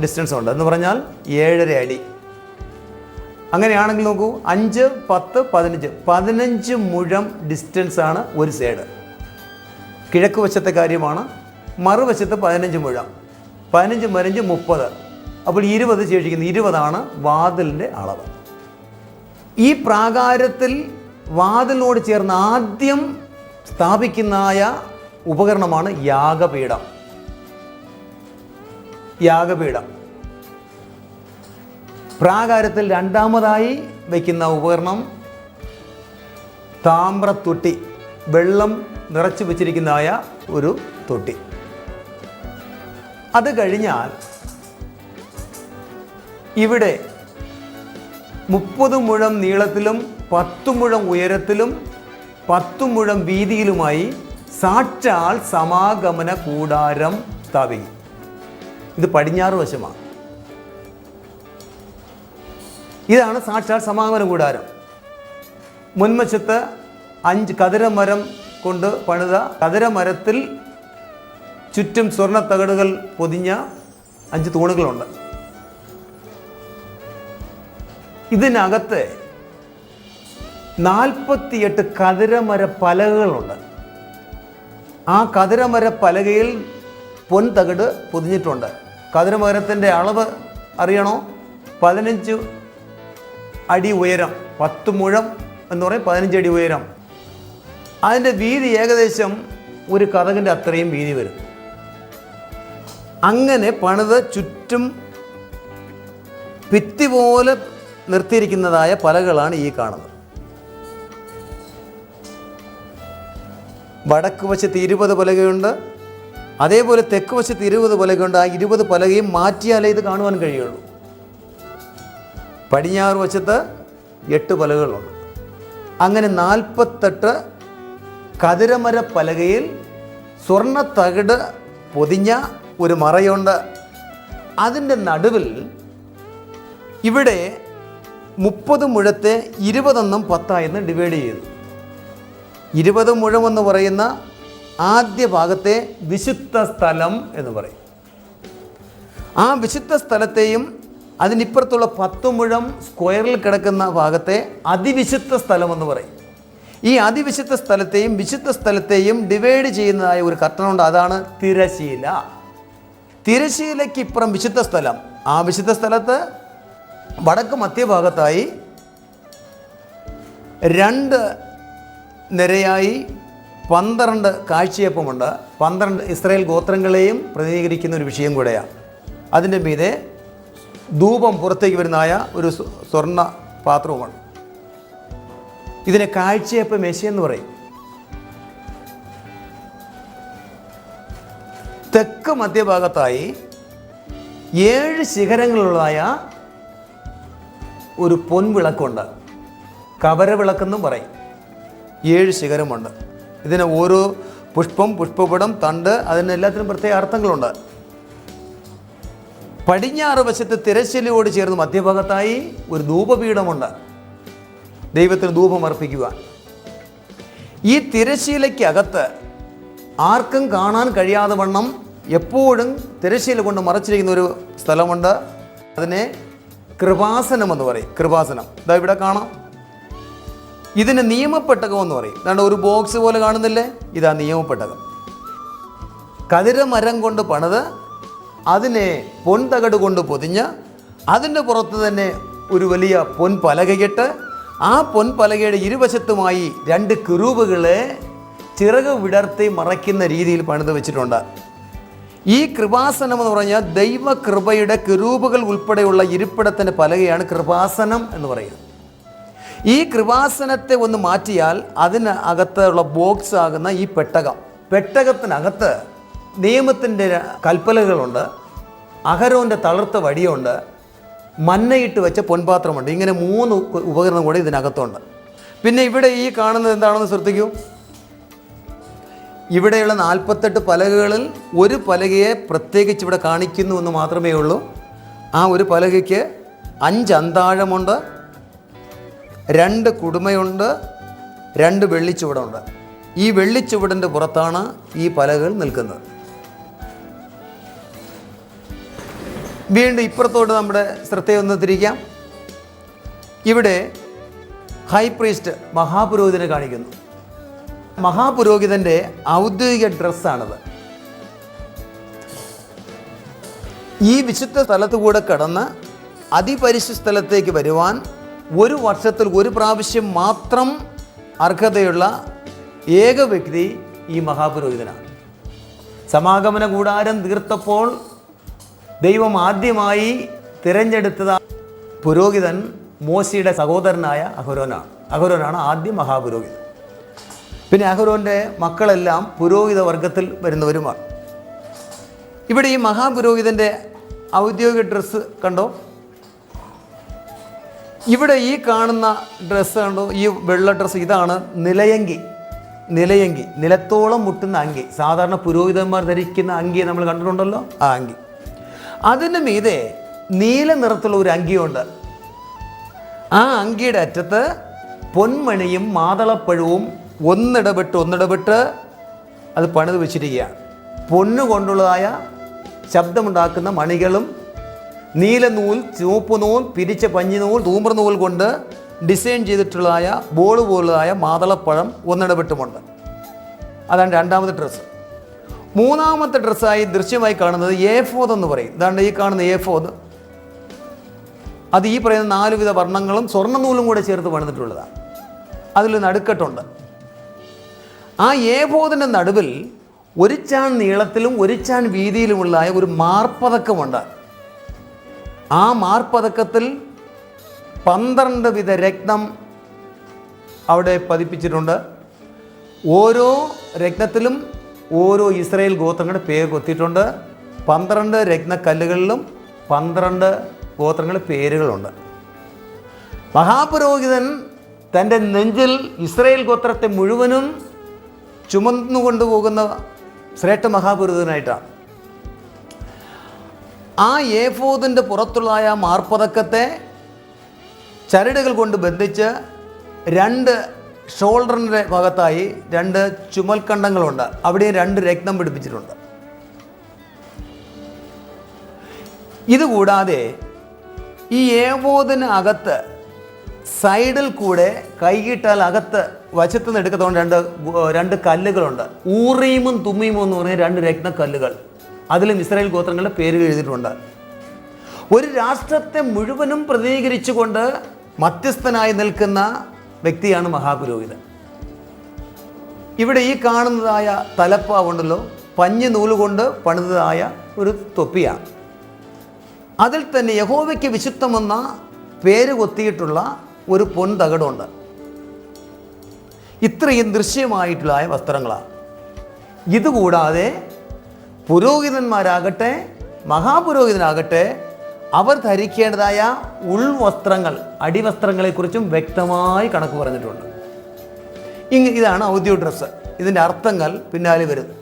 ഡിസ്റ്റൻസ് ഉണ്ട്, എന്ന് പറഞ്ഞാൽ 7.5 അടി. അങ്ങനെയാണെങ്കിൽ നോക്കൂ, 5, 10, 15 മുഴം ഡിസ്റ്റൻസ് ആണ് ഒരു സൈഡ്. കിഴക്ക് വശത്തെ കാര്യമാണ്. മറുവശത്ത് 15 മുഴം, 15 മറിഞ്ച് 30, അപ്പോൾ 20 ശേഷിക്കുന്നു. 20 വാതിലിൻ്റെ അളവ്. ഈ പ്രാകാരത്തിൽ വാതിലിനോട് ചേർന്ന് ആദ്യം സ്ഥാപിക്കുന്നതായ ഉപകരണമാണ് യാഗപീഠം. പ്രാകാരത്തിൽ രണ്ടാമതായി വയ്ക്കുന്ന ഉപകരണം താമ്രത്തൊട്ടി, വെള്ളം നിറച്ചു വെച്ചിരിക്കുന്നതായ ഒരു തൊട്ടി. അത് കഴിഞ്ഞാൽ ഇവിടെ 30 മുഴം നീളത്തിലും 10 മുഴം ഉയരത്തിലും 10 മുഴം വീതിയിലുമായി സാക്ഷാൽ സമാഗമന കൂടാരം സ്ഥാപിക്കും. ഇത് പടിഞ്ഞാറ് വശമാണ്. ഇതാണ് സാക്ഷാൽ സമാഗമന കൂടാരം. മുൻവശത്ത് 5 കതിരമരം കൊണ്ട് പണിത കതിരമരത്തിൽ ചുറ്റും സ്വർണ്ണ തകടുകൾ പൊതിഞ്ഞ 5 തൂണുകളുണ്ട്. ഇതിനകത്ത് 48 കതിരമര പലകകളുണ്ട്. ആ കതിരമര പലകയിൽ പൊൻതകട് പൊതിഞ്ഞിട്ടുണ്ട്. കതിരമരത്തിൻ്റെ അളവ് അറിയണോ? 15 അടി ഉയരം, 10 മുഴം എന്ന് പറയും, 15 അടി ഉയരം. അതിൻ്റെ വീതി ഏകദേശം ഒരു കതകിൻ്റെ അത്രയും വീതി വരും. അങ്ങനെ പണിത് ചുറ്റും ഭിത്തി പോലെ നിർത്തിയിരിക്കുന്നതായ പലകളാണ് ഈ കാണുന്നത്. വടക്ക് വശത്ത് 20 പലകയുണ്ട്, അതേപോലെ തെക്ക് വശത്ത് 20 പലകയുണ്ട്. ആ 20 പലകയും മാറ്റിയാലേ ഇത് കാണുവാൻ കഴിയുള്ളൂ. പടിഞ്ഞാറ് വശത്ത് 8 പലകകളുണ്ട്. അങ്ങനെ 48 കതിരമര പലകയിൽ സ്വർണ്ണ തകിട് പൊതിഞ്ഞ ഒരു മറയുണ്ട്. അതിൻ്റെ നടുവിൽ ഇവിടെ 30 മുഴത്തെ 20 10 ഡിവൈഡ് ചെയ്തു. 20 മുഴമെന്ന് പറയുന്ന ആദ്യ ഭാഗത്തെ വിശുദ്ധ സ്ഥലം എന്ന് പറയും. ആ വിശുദ്ധ സ്ഥലത്തെയും അതിനിപ്പുറത്തുള്ള 10 മുഴം സ്ക്വയറിൽ കിടക്കുന്ന ഭാഗത്തെ അതിവിശുദ്ധ സ്ഥലം എന്ന് പറയും. ഈ അതിവിശുദ്ധ സ്ഥലത്തെയും വിശുദ്ധ സ്ഥലത്തെയും ഡിവൈഡ് ചെയ്യുന്നതായ ഒരു കർട്ടനുണ്ട്. അതാണ് തിരശീല. തിരശീലയ്ക്ക് ഇപ്പുറം വിശുദ്ധ സ്ഥലം. ആ വിശുദ്ധ സ്ഥലത്ത് വടക്ക് മധ്യഭാഗത്തായി 2 നിരയായി 12 കാഴ്ചയപ്പമുണ്ട്. 12 ഇസ്രായേൽ ഗോത്രങ്ങളെയും പ്രതിനിധീകരിക്കുന്ന ഒരു വിഷയം കൂടെയാണ്. അതിൻ്റെ മീതെ ധൂപം പുറത്തേക്ക് വരുന്നതായ ഒരു സ്വർണ്ണ പാത്രവുമാണ്. ഇതിനെ കാഴ്ചയപ്പ മേശയെന്ന് പറയും. തെക്ക് മധ്യഭാഗത്തായി 7 ശിഖരങ്ങളുള്ളതായ ഒരു പൊൻവിളക്കുണ്ട്. കവരവിളക്കെന്നും പറയും. 7 ശിഖരമുണ്ട്. ഇതിന് ഓരോ പുഷ്പം, പുഷ്പപടം, തണ്ട്, അതിനെല്ലാത്തിനും പ്രത്യേക അർത്ഥങ്ങളുണ്ട്. പടിഞ്ഞാറ് വശത്ത് തിരശ്ശീലയോട് ചേർന്ന് മധ്യഭാഗത്തായി ഒരു ധൂപപീഠമുണ്ട്, ദൈവത്തിന് ധൂപം അർപ്പിക്കുക. ഈ തിരശ്ശീലയ്ക്കകത്ത് ആർക്കും കാണാൻ കഴിയാതെ വണ്ണം എപ്പോഴും തിരശ്ശീല കൊണ്ട് മറച്ചിരിക്കുന്ന ഒരു സ്ഥലമുണ്ട്. അതിനെ കൃപാസനം എന്ന് പറയും. കൃപാസനം ഇതാ ഇവിടെ കാണാം. ഇതിന് നിയമപ്പെട്ടകം എന്ന് പറയും. അതാണ്ട് ഒരു ബോക്സ് പോലെ കാണുന്നില്ലേ, ഇതാ നിയമപ്പെട്ടകം. കതിരമരം കൊണ്ട് പണിത് അതിനെ പൊൻതകട് കൊണ്ട് പൊതിഞ്ഞ് അതിൻ്റെ പുറത്ത് തന്നെ ഒരു വലിയ പൊൻപലകയിട്ട് ആ പൊൻപലകയുടെ ഇരുവശത്തുമായി 2 കിറൂബുകളെ ചിറക് വിടർത്തി മറയ്ക്കുന്ന രീതിയിൽ പണിത് വെച്ചിട്ടുണ്ട്. ഈ കൃപാസനം എന്ന് പറഞ്ഞാൽ ദൈവകൃപയുടെ കിരൂപുകൾ ഉൾപ്പെടെയുള്ള ഇരിപ്പിടത്തിൻ്റെ പലകയാണ് കൃപാസനം എന്ന് പറയുന്നത്. ഈ കൃപാസനത്തെ ഒന്ന് മാറ്റിയാൽ അതിന് അകത്തുള്ള ബോക്സ് ആകുന്ന ഈ പെട്ടകത്തിനകത്ത് നിയമത്തിൻ്റെ കൽപ്പലകളുണ്ട്, അഹരോൻ്റെ തളിർത്ത വടിയുണ്ട്, മന്നയിട്ട് വെച്ച പൊൻപാത്രമുണ്ട്. ഇങ്ങനെ 3 ഉപകരണം കൂടെ ഇതിനകത്തുണ്ട്. പിന്നെ ഇവിടെ ഈ കാണുന്നത് എന്താണെന്ന് ശ്രദ്ധിക്കൂ. ഇവിടെയുള്ള 48 പലകകളിൽ ഒരു പലകയെ പ്രത്യേകിച്ച് ഇവിടെ കാണിക്കുന്നു എന്ന് മാത്രമേ ഉള്ളൂ. ആ ഒരു പലകയ്ക്ക് 5 അന്താഴമുണ്ട്, 2 കുടുമയുണ്ട്, 2 വെള്ളിച്ചുവടുണ്ട്. ഈ വെള്ളിച്ചുവടിൻ്റെ പുറത്താണ് ഈ പലകകൾ നിൽക്കുന്നത്. വീണ്ടും ഇപ്പുറത്തോട്ട് നമ്മുടെ ശ്രദ്ധയൊന്ന് തിരിക്കാം. ഇവിടെ ഹൈ പ്രീസ്റ്റ് മഹാപുരോഹിതനെ കാണിക്കുന്നു. മഹാപുരോഹിതൻ്റെ ഔദ്യോഗിക ഡ്രസ്സാണത്. ഈ വിശുദ്ധ സ്ഥലത്തു കൂടെ കടന്ന് അതിപരിശുദ്ധ സ്ഥലത്തേക്ക് വരുവാൻ 1 വർഷത്തിൽ 1 പ്രാവശ്യം മാത്രം അർഹതയുള്ള ഏക വ്യക്തി ഈ മഹാപുരോഹിതനാണ്. സമാഗമന കൂടാരം തീർത്തപ്പോൾ ദൈവം ആദ്യമായി തിരഞ്ഞെടുത്തത് പുരോഹിതൻ മോശയുടെ സഹോദരനായ അഹരോനാണ് ആദ്യം മഹാപുരോഹിതൻ. പിന്നെ അഹരോൻ്റെ മക്കളെല്ലാം പുരോഹിത വർഗത്തിൽ വരുന്നവരുമാണ്. ഇവിടെ ഈ മഹാപുരോഹിതൻ്റെ ഔദ്യോഗിക ഡ്രസ്സ് കണ്ടോ? ഇവിടെ ഈ കാണുന്ന ഡ്രസ്സ് കണ്ടോ? ഈ വെള്ള ഡ്രസ്സ് ഇതാണ് നിലയങ്കി. നിലത്തോളം മുട്ടുന്ന അങ്കി. സാധാരണ പുരോഹിതന്മാർ ധരിക്കുന്ന അങ്കി നമ്മൾ കണ്ടിട്ടുണ്ടല്ലോ, ആ അങ്കി. അതിന് മീതെ നീല നിറത്തുള്ള ഒരു അങ്കിയുണ്ട്. ആ അങ്കിയുടെ അറ്റത്ത് പൊന്മണിയും മാതളപ്പഴവും ഒന്നിടവിട്ട് അത് പണിത് വെച്ചിരിക്കുകയാണ്. പൊന്നുകൊണ്ടുള്ളതായ ശബ്ദമുണ്ടാക്കുന്ന മണികളും നീലനൂൽ, ചുവപ്പ് നൂൽ, പിരിച്ച പഞ്ഞിനൂൽ, തൂമ്പ്ര നൂൽ കൊണ്ട് ഡിസൈൻ ചെയ്തിട്ടുള്ളതായ ബോൾ പോലുള്ളതായ മാതളപ്പഴം ഒന്നിടവിട്ടുമുണ്ട്. അതാണ് 2ാമത്തെ ഡ്രസ്സ്. 3ാമത്തെ ഡ്രസ്സായി ദൃശ്യമായി കാണുന്നത് ഏഫോദ് എന്ന് പറയും. ഇതാണ്ട് ഈ കാണുന്ന ഏഫോദ്. അത് ഈ പറയുന്ന 4 വിധ വർണ്ണങ്ങളും സ്വർണ്ണനൂലും കൂടെ ചേർത്ത് പണിതിട്ടുള്ളതാണ്. അതിൽ നടുക്കെട്ടുണ്ട്. ആ ഏഫോദിൻ്റെ നടുവിൽ 1 ചാൺ നീളത്തിലും 1 ചാൺ വീതിയിലുമുള്ള ഒരു മാർപ്പതക്കമുണ്ട്. ആ മാർപ്പതക്കത്തിൽ 12 വിധ രത്നം അവിടെ പതിപ്പിച്ചിട്ടുണ്ട്. ഓരോ രത്നത്തിലും ഓരോ ഇസ്രായേൽ ഗോത്രങ്ങളുടെ പേര് കൊത്തിയിട്ടുണ്ട്. 12 രത്നക്കല്ലുകളിലും 12 ഗോത്രങ്ങളുടെ പേരുകളുണ്ട്. മഹാപുരോഹിതൻ തൻ്റെ നെഞ്ചിൽ ഇസ്രായേൽ ഗോത്രത്തെ മുഴുവനും ചുമന്നു കൊണ്ടുപോകുന്ന ശ്രേഷ്ഠ മഹാപുരോഹിതനായിട്ടാണ്. ആ ഏഫോദിൻ്റെ പുറത്തുള്ള ആ മാർപ്പതക്കത്തെ ചരടുകൾ കൊണ്ട് ബന്ധിച്ച് 2 ഷോൾഡറിൻ്റെ ഭാഗത്തായി 2 ചുമൽക്കണ്ടങ്ങളുണ്ട്. അവിടെ 2 രത്നം പിടിപ്പിച്ചിട്ടുണ്ട്. ഇതുകൂടാതെ ഈ ഏഫോദിന് അകത്ത് സൈഡിൽ കൂടെ കൈകിട്ടാൽ അകത്ത് വശത്തു നിന്ന് എടുക്കത്തോണ്ട് 2 കല്ലുകളുണ്ട്. ഊറീമും തുമ്മീമും എന്ന് പറഞ്ഞ 2 രത്നക്കല്ലുകൾ. അതിലും ഇസ്രായേൽ ഗോത്രങ്ങളുടെ പേര് എഴുതിയിട്ടുണ്ട്. ഒരു രാഷ്ട്രത്തെ മുഴുവനും പ്രതിനിധീകരിച്ചുകൊണ്ട് മധ്യസ്ഥനായി നിൽക്കുന്ന വ്യക്തിയാണ് മഹാപുരോഹിതൻ. ഇവിടെ ഈ കാണുന്നതായ തലപ്പാവുണ്ടല്ലോ, പഞ്ഞി നൂലുകൊണ്ട് പണിതതായ ഒരു തൊപ്പിയാണ്. അതിൽ തന്നെ യഹോവയ്ക്ക് വിശുദ്ധമെന്ന പേര് കൊത്തിയിട്ടുള്ള ഒരു പൊൻതകടുണ്ട്. ഇത്രയും ദൃശ്യമായിട്ടുള്ള വസ്ത്രങ്ങളാണ്. ഇതുകൂടാതെ പുരോഹിതന്മാരാകട്ടെ മഹാപുരോഹിതനാകട്ടെ അവർ ധരിക്കേണ്ടതായ ഉൾവസ്ത്രങ്ങൾ, അടിവസ്ത്രങ്ങളെക്കുറിച്ചും വ്യക്തമായി കണക്ക് പറഞ്ഞിട്ടുണ്ട്. ഇതാണ് ഔദ്യോഗിക ഡ്രസ്സ്. ഇതിൻ്റെ അർത്ഥങ്ങൾ പിന്നാലെ വരുന്നു.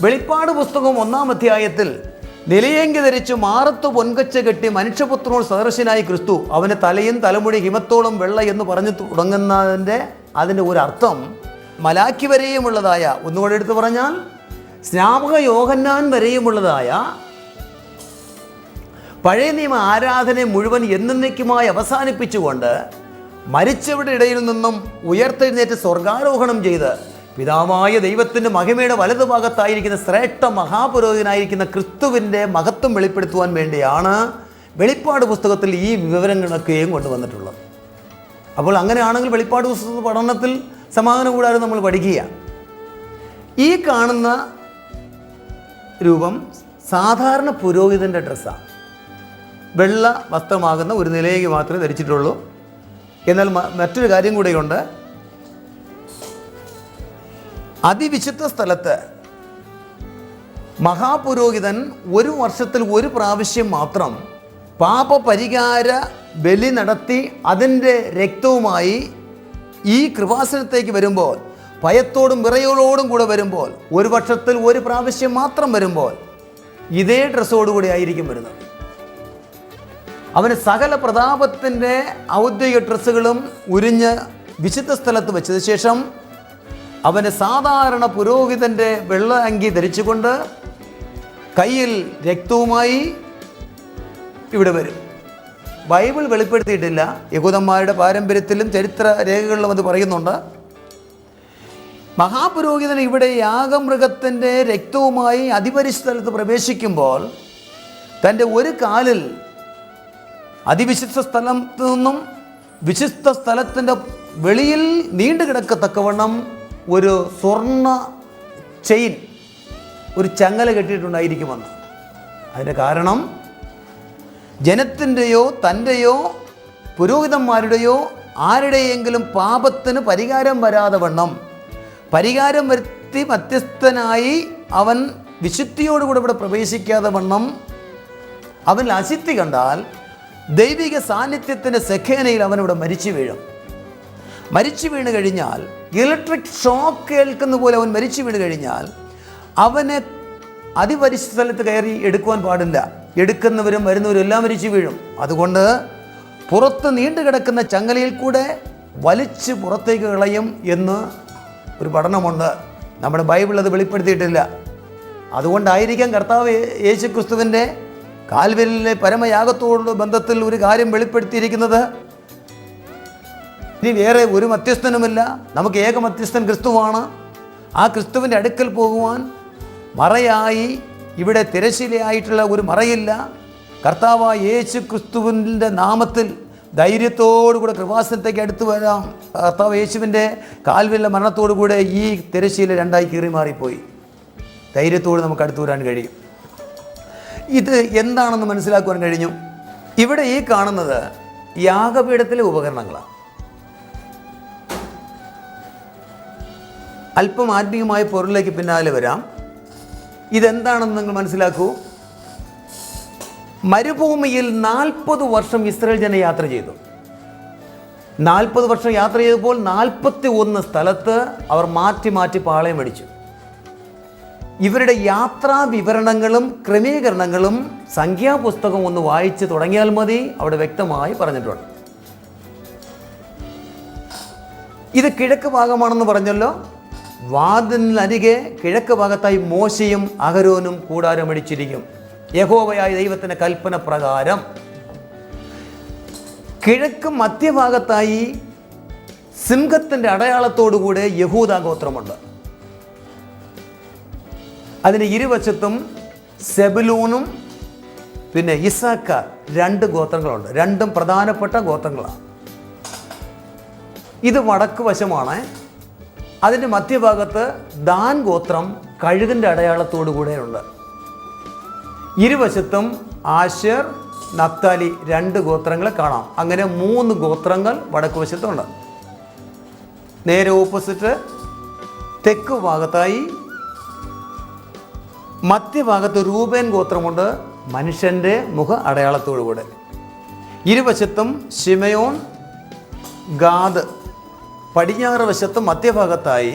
വെളിപ്പാട് പുസ്തകം 1-ാം അധ്യായത്തിൽ നിലയങ്കി ധരിച്ചു മാറത്തു പൊൻകച്ച കെട്ടി മനുഷ്യപുത്രനോട് സദൃശനായി ക്രിസ്തു, അവൻ്റെ തലയും തലമുടി ഹിമത്തോളം വെള്ള എന്ന് പറഞ്ഞു അതിൻ്റെ ഒരു അർത്ഥം മലാക്കി വരെയുമുള്ളതായ, ഒന്നുകൂടെ എടുത്തു പറഞ്ഞാൽ സ്നാപക യോഹന്നാൻ വരെയുമുള്ളതായ പഴയ നിയമ ആരാധനയെ മുഴുവൻ എന്നേക്കുമായി അവസാനിപ്പിച്ചുകൊണ്ട് മരിച്ചവരുടെ ഇടയിൽ നിന്നും ഉയർത്തെഴുന്നേറ്റ് സ്വർഗാരോഹണം ചെയ്ത് പിതാവായ ദൈവത്തിൻ്റെ മഹിമയുടെ വലതുഭാഗത്തായിരിക്കുന്ന ശ്രേഷ്ഠ മഹാപുരോഹിതനായിരിക്കുന്ന ക്രിസ്തുവിൻ്റെ മഹത്വം വെളിപ്പെടുത്തുവാൻ വേണ്ടിയാണ് വെളിപ്പാട് പുസ്തകത്തിൽ ഈ വിവരങ്ങളൊക്കെയും കൊണ്ടുവന്നിട്ടുള്ളത്. അപ്പോൾ അങ്ങനെയാണെങ്കിൽ വെളിപ്പാട് പുസ്തക പഠനത്തിൽ സമാധാന കൂടാതെ നമ്മൾ പഠിക്കുക. ഈ കാണുന്ന രൂപം സാധാരണ പുരോഹിതൻ്റെ ഡ്രസ്സാണ്. വെള്ള വസ്ത്രമാകുന്ന ഒരു നിലയിലേക്ക് മാത്രമേ ധരിച്ചിട്ടുള്ളൂ. എന്നാൽ മറ്റൊരു കാര്യം കൂടെയുണ്ട്. അതിവിശുദ്ധ സ്ഥലത്ത് മഹാപുരോഹിതൻ ഒരു വർഷത്തിൽ ഒരു പ്രാവശ്യം മാത്രം പാപപരിഹാര ബലി നടത്തി അതിൻ്റെ രക്തവുമായി ഈ കൃപാസനത്തേക്ക് വരുമ്പോൾ, ഭയത്തോടും വിറയലോടും കൂടെ വരുമ്പോൾ, ഒരു വർഷത്തിൽ ഒരു പ്രാവശ്യം മാത്രം വരുമ്പോൾ ഇതേ ഡ്രസ്സോടുകൂടി ആയിരിക്കും വരുന്നത്. അവന് സകല പ്രതാപത്തിൻ്റെ ഔദ്യോഗിക ഡ്രസ്സുകളും ഉരിഞ്ഞ് വിശുദ്ധ സ്ഥലത്ത് വെച്ചത് ശേഷം അവന് സാധാരണ പുരോഹിതൻ്റെ വെള്ള അങ്കി ധരിച്ചുകൊണ്ട് കയ്യിൽ രക്തവുമായി ഇവിടെ വരും. ബൈബിൾ വെളിപ്പെടുത്തിയിട്ടില്ല. യഹൂദന്മാരുടെ പാരമ്പര്യത്തിലും ചരിത്ര രേഖകളിലും അത് പറയുന്നുണ്ട്. മഹാപുരോഹിതൻ ഇവിടെ യാഗമൃഗത്തിൻ്റെ രക്തവുമായി അതിപരിശുദ്ധ സ്ഥലത്ത് പ്രവേശിക്കുമ്പോൾ തൻ്റെ ഒരു കാലിൽ അതിവിശുദ്ധ സ്ഥലത്തു നിന്നും വിശുദ്ധ സ്ഥലത്തിൻ്റെ വെളിയിൽ നീണ്ടു കിടക്കത്തക്കവണ്ണം ഒരു സ്വർണ്ണ ചെയിൻ, ഒരു ചങ്ങല കെട്ടിയിട്ടുണ്ടായിരിക്കുമെന്ന്. അതിൻ്റെ കാരണം ജനത്തിൻ്റെയോ തൻ്റെയോ പുരോഹിതന്മാരുടെയോ ആരുടെയെങ്കിലും പാപത്തിന് പരിഹാരം വരാതെ വണ്ണം, പരിഹാരം വരുത്തി മധ്യസ്ഥനായി അവൻ വിശുദ്ധിയോടുകൂടെ ഇവിടെ പ്രവേശിക്കാതെ വണ്ണം അവൻ അശുദ്ധി കണ്ടാൽ ദൈവിക സാന്നിധ്യത്തിൻ്റെ സെഖേനയിൽ അവനിവിടെ മരിച്ചു വീഴും. മരിച്ചു വീണ് കഴിഞ്ഞാൽ, ഇലക്ട്രിക് ഷോക്ക് കേൾക്കുന്ന പോലെ അവൻ മരിച്ചു വീണ് കഴിഞ്ഞാൽ അവനെ അതിപരിശുദ്ധ സ്ഥലത്ത് കയറി എടുക്കുവാൻ പാടില്ല. എടുക്കുന്നവരും വരുന്നവരും എല്ലാം മരിച്ചു വീഴും. അതുകൊണ്ട് പുറത്ത് നീണ്ടു കിടക്കുന്ന ചങ്ങലയിൽ കൂടെ വലിച്ച് പുറത്തേക്ക് കളയും എന്ന് ഒരു പഠനമുണ്ട്. നമ്മുടെ ബൈബിൾ അത് വെളിപ്പെടുത്തിയിട്ടില്ല. അതുകൊണ്ടായിരിക്കാം കർത്താവ് യേശുക്രിസ്തുവിൻ്റെ കാൽവരിയിലെ പരമയാഗത്തോടുള്ള ബന്ധത്തിൽ ഒരു കാര്യം വെളിപ്പെടുത്തിയിരിക്കുന്നത്. ഇനി വേറെ ഒരു മധ്യസ്ഥനുമില്ല, നമുക്ക് ഏക മധ്യസ്ഥൻ ക്രിസ്തുവാണ്. ആ ക്രിസ്തുവിൻ്റെ അടുക്കൽ പോകുവാൻ മറയായി ഇവിടെ തിരശ്ശീലയായിട്ടുള്ള ഒരു മറയില്ല. കർത്താവായ യേശു ക്രിസ്തുവിൻ്റെ നാമത്തിൽ ധൈര്യത്തോടുകൂടെ കൃപാസനത്തേക്ക് അടുത്ത് വരാം. കർത്താവ് യേശുവിൻ്റെ കാൽവരിയിലെ മരണത്തോടു കൂടെ ഈ തിരശ്ശീല രണ്ടായി കീറി മാറിപ്പോയി. ധൈര്യത്തോട് നമുക്ക് അടുത്ത് വരാൻ കഴിയും. ഇത് എന്താണെന്ന് മനസ്സിലാക്കുവാൻ കഴിഞ്ഞു. ഇവിടെ ഈ കാണുന്നത് യാഗപീഠത്തിലെ ഉപകരണങ്ങളാണ്. അല്പം ആത്മീയമായ പൊരുളിലേക്ക് പിന്നാലെ വരാം. ഇതെന്താണെന്ന് നിങ്ങൾ മനസ്സിലാക്കൂ. മരുഭൂമിയിൽ 40 വർഷം ഇസ്രായേൽ ജനം യാത്ര ചെയ്തു. 40 വർഷം യാത്ര ചെയ്തപ്പോൾ 41 സ്ഥലത്ത് അവർ മാറ്റി മാറ്റി പാളയം അടിച്ചു. ഇവരുടെ യാത്രാ വിവരണങ്ങളും ക്രമീകരണങ്ങളും സംഖ്യാപുസ്തകം ഒന്ന് വായിച്ച് തുടങ്ങിയാൽ മതി, അവിടെ വ്യക്തമായി പറഞ്ഞിട്ടുണ്ട്. ഇത് കിഴക്ക് ഭാഗമാണെന്ന് പറഞ്ഞല്ലോ. വാതിലിനരികെ കിഴക്ക് ഭാഗത്തായി മോശയും അഹരോനും കൂടാരമടിച്ചിരിക്കും. യഹോവയായ ദൈവത്തിൻ്റെ കൽപ്പന പ്രകാരം കിഴക്ക് മധ്യഭാഗത്തായി സിംഹത്തിൻ്റെ അടയാളത്തോടുകൂടെ യഹൂദ ഗോത്രമുണ്ട്. അതിന് ഇരുവശത്തും സെബുലൂനും പിന്നെ ഇസ്സാക്കാർ 2 ഗോത്രങ്ങളുണ്ട്. രണ്ടും പ്രധാനപ്പെട്ട ഗോത്രങ്ങളാണ്. ഇത് വടക്ക് വശമാണ്. അതിൻ്റെ മധ്യഭാഗത്ത് ദാൻ ഗോത്രം കഴുകിൻ്റെ അടയാളത്തോടു കൂടെയുണ്ട്. ഇരുവശത്തും ആശേർ, നഫ്താലി 2 ഗോത്രങ്ങളെ കാണാം. അങ്ങനെ 3 ഗോത്രങ്ങൾ വടക്ക് വശത്തുണ്ട്. നേരെ ഓപ്പോസിറ്റ് തെക്ക് ഭാഗത്തായി മധ്യഭാഗത്ത് രൂബേൻ ഗോത്രമുണ്ട്, മനുഷ്യൻ്റെ മുഖ അടയാളത്തോടു കൂടെ. ഇരുവശത്തും ശിമയോൻ, ഗാദ്. പടിഞ്ഞാറ് വശത്ത് മധ്യഭാഗത്തായി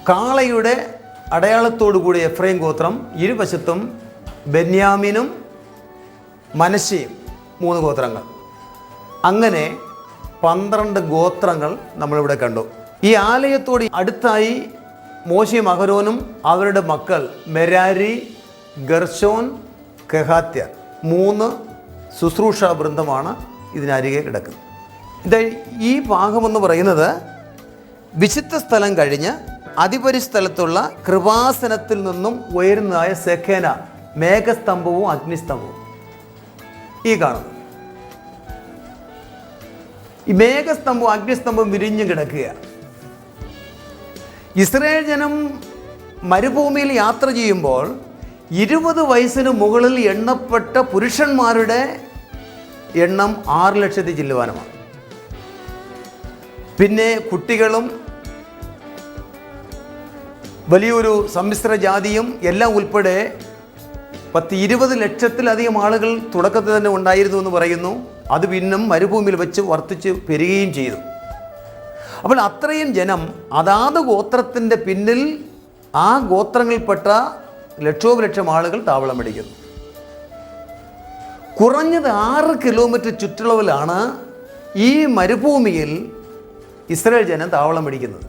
കാളയുടെ അടയാളത്തോടുകൂടി എഫ്രൈം ഗോത്രം. ഇരുവശത്തും ബെന്യാമിനും മനശ്ശയും 3 ഗോത്രങ്ങൾ. അങ്ങനെ 12 ഗോത്രങ്ങൾ നമ്മളിവിടെ കണ്ടു. ഈ ആലയത്തോട് അടുത്തായി മോശയും അഹരോനും അവരുടെ മക്കൾ മെരാരി, ഗർശോൻ, കെഹാത്യ 3 ശുശ്രൂഷ വൃന്ദമാണ് ഇതിനരികെ കിടക്കുന്നത്. ഈ ഭാഗമെന്ന് പറയുന്നത് വിശുദ്ധ സ്ഥലം കഴിഞ്ഞ് അതിപരിസ്ഥലത്തുള്ള കൃപാസനത്തിൽ നിന്നും ഉയരുന്നതായ സെഖേന, മേഘസ്തംഭവും അഗ്നിസ്തംഭവും. ഈ കാണുന്നു ഈ മേഘസ്തംഭവും അഗ്നിസ്തംഭവും വിരിഞ്ഞു കിടക്കുക. ഇസ്രായേൽ ജനം മരുഭൂമിയിൽ യാത്ര ചെയ്യുമ്പോൾ 20 വയസ്സിന് മുകളിൽ എണ്ണപ്പെട്ട പുരുഷന്മാരുടെ എണ്ണം 6 ലക്ഷത്തിൽ ചില്ലുവാനുമാണ്. പിന്നെ കുട്ടികളും വലിയൊരു സമ്മിശ്ര ജാതിയും എല്ലാം ഉൾപ്പെടെ 10-20 ലക്ഷത്തിലധികം ആളുകൾ തുടക്കത്തിൽ തന്നെ ഉണ്ടായിരുന്നു എന്ന് പറയുന്നു. അത് പിന്നും മരുഭൂമിയിൽ വെച്ച് വർദ്ധിച്ച് പെരുകുകയും ചെയ്തു. അപ്പോൾ അത്രയും ജനം അതാത് ഗോത്രത്തിൻ്റെ പിന്നിൽ ആ ഗോത്രങ്ങളിൽപ്പെട്ട ലക്ഷോപലക്ഷം ആളുകൾ താവളമടിക്കുന്നു. കുറഞ്ഞത് 6 കിലോമീറ്റർ ചുറ്റളവിലാണ് ഈ മരുഭൂമിയിൽ ഇസ്രായേൽ ജനം താവളമടിക്കുന്നത്.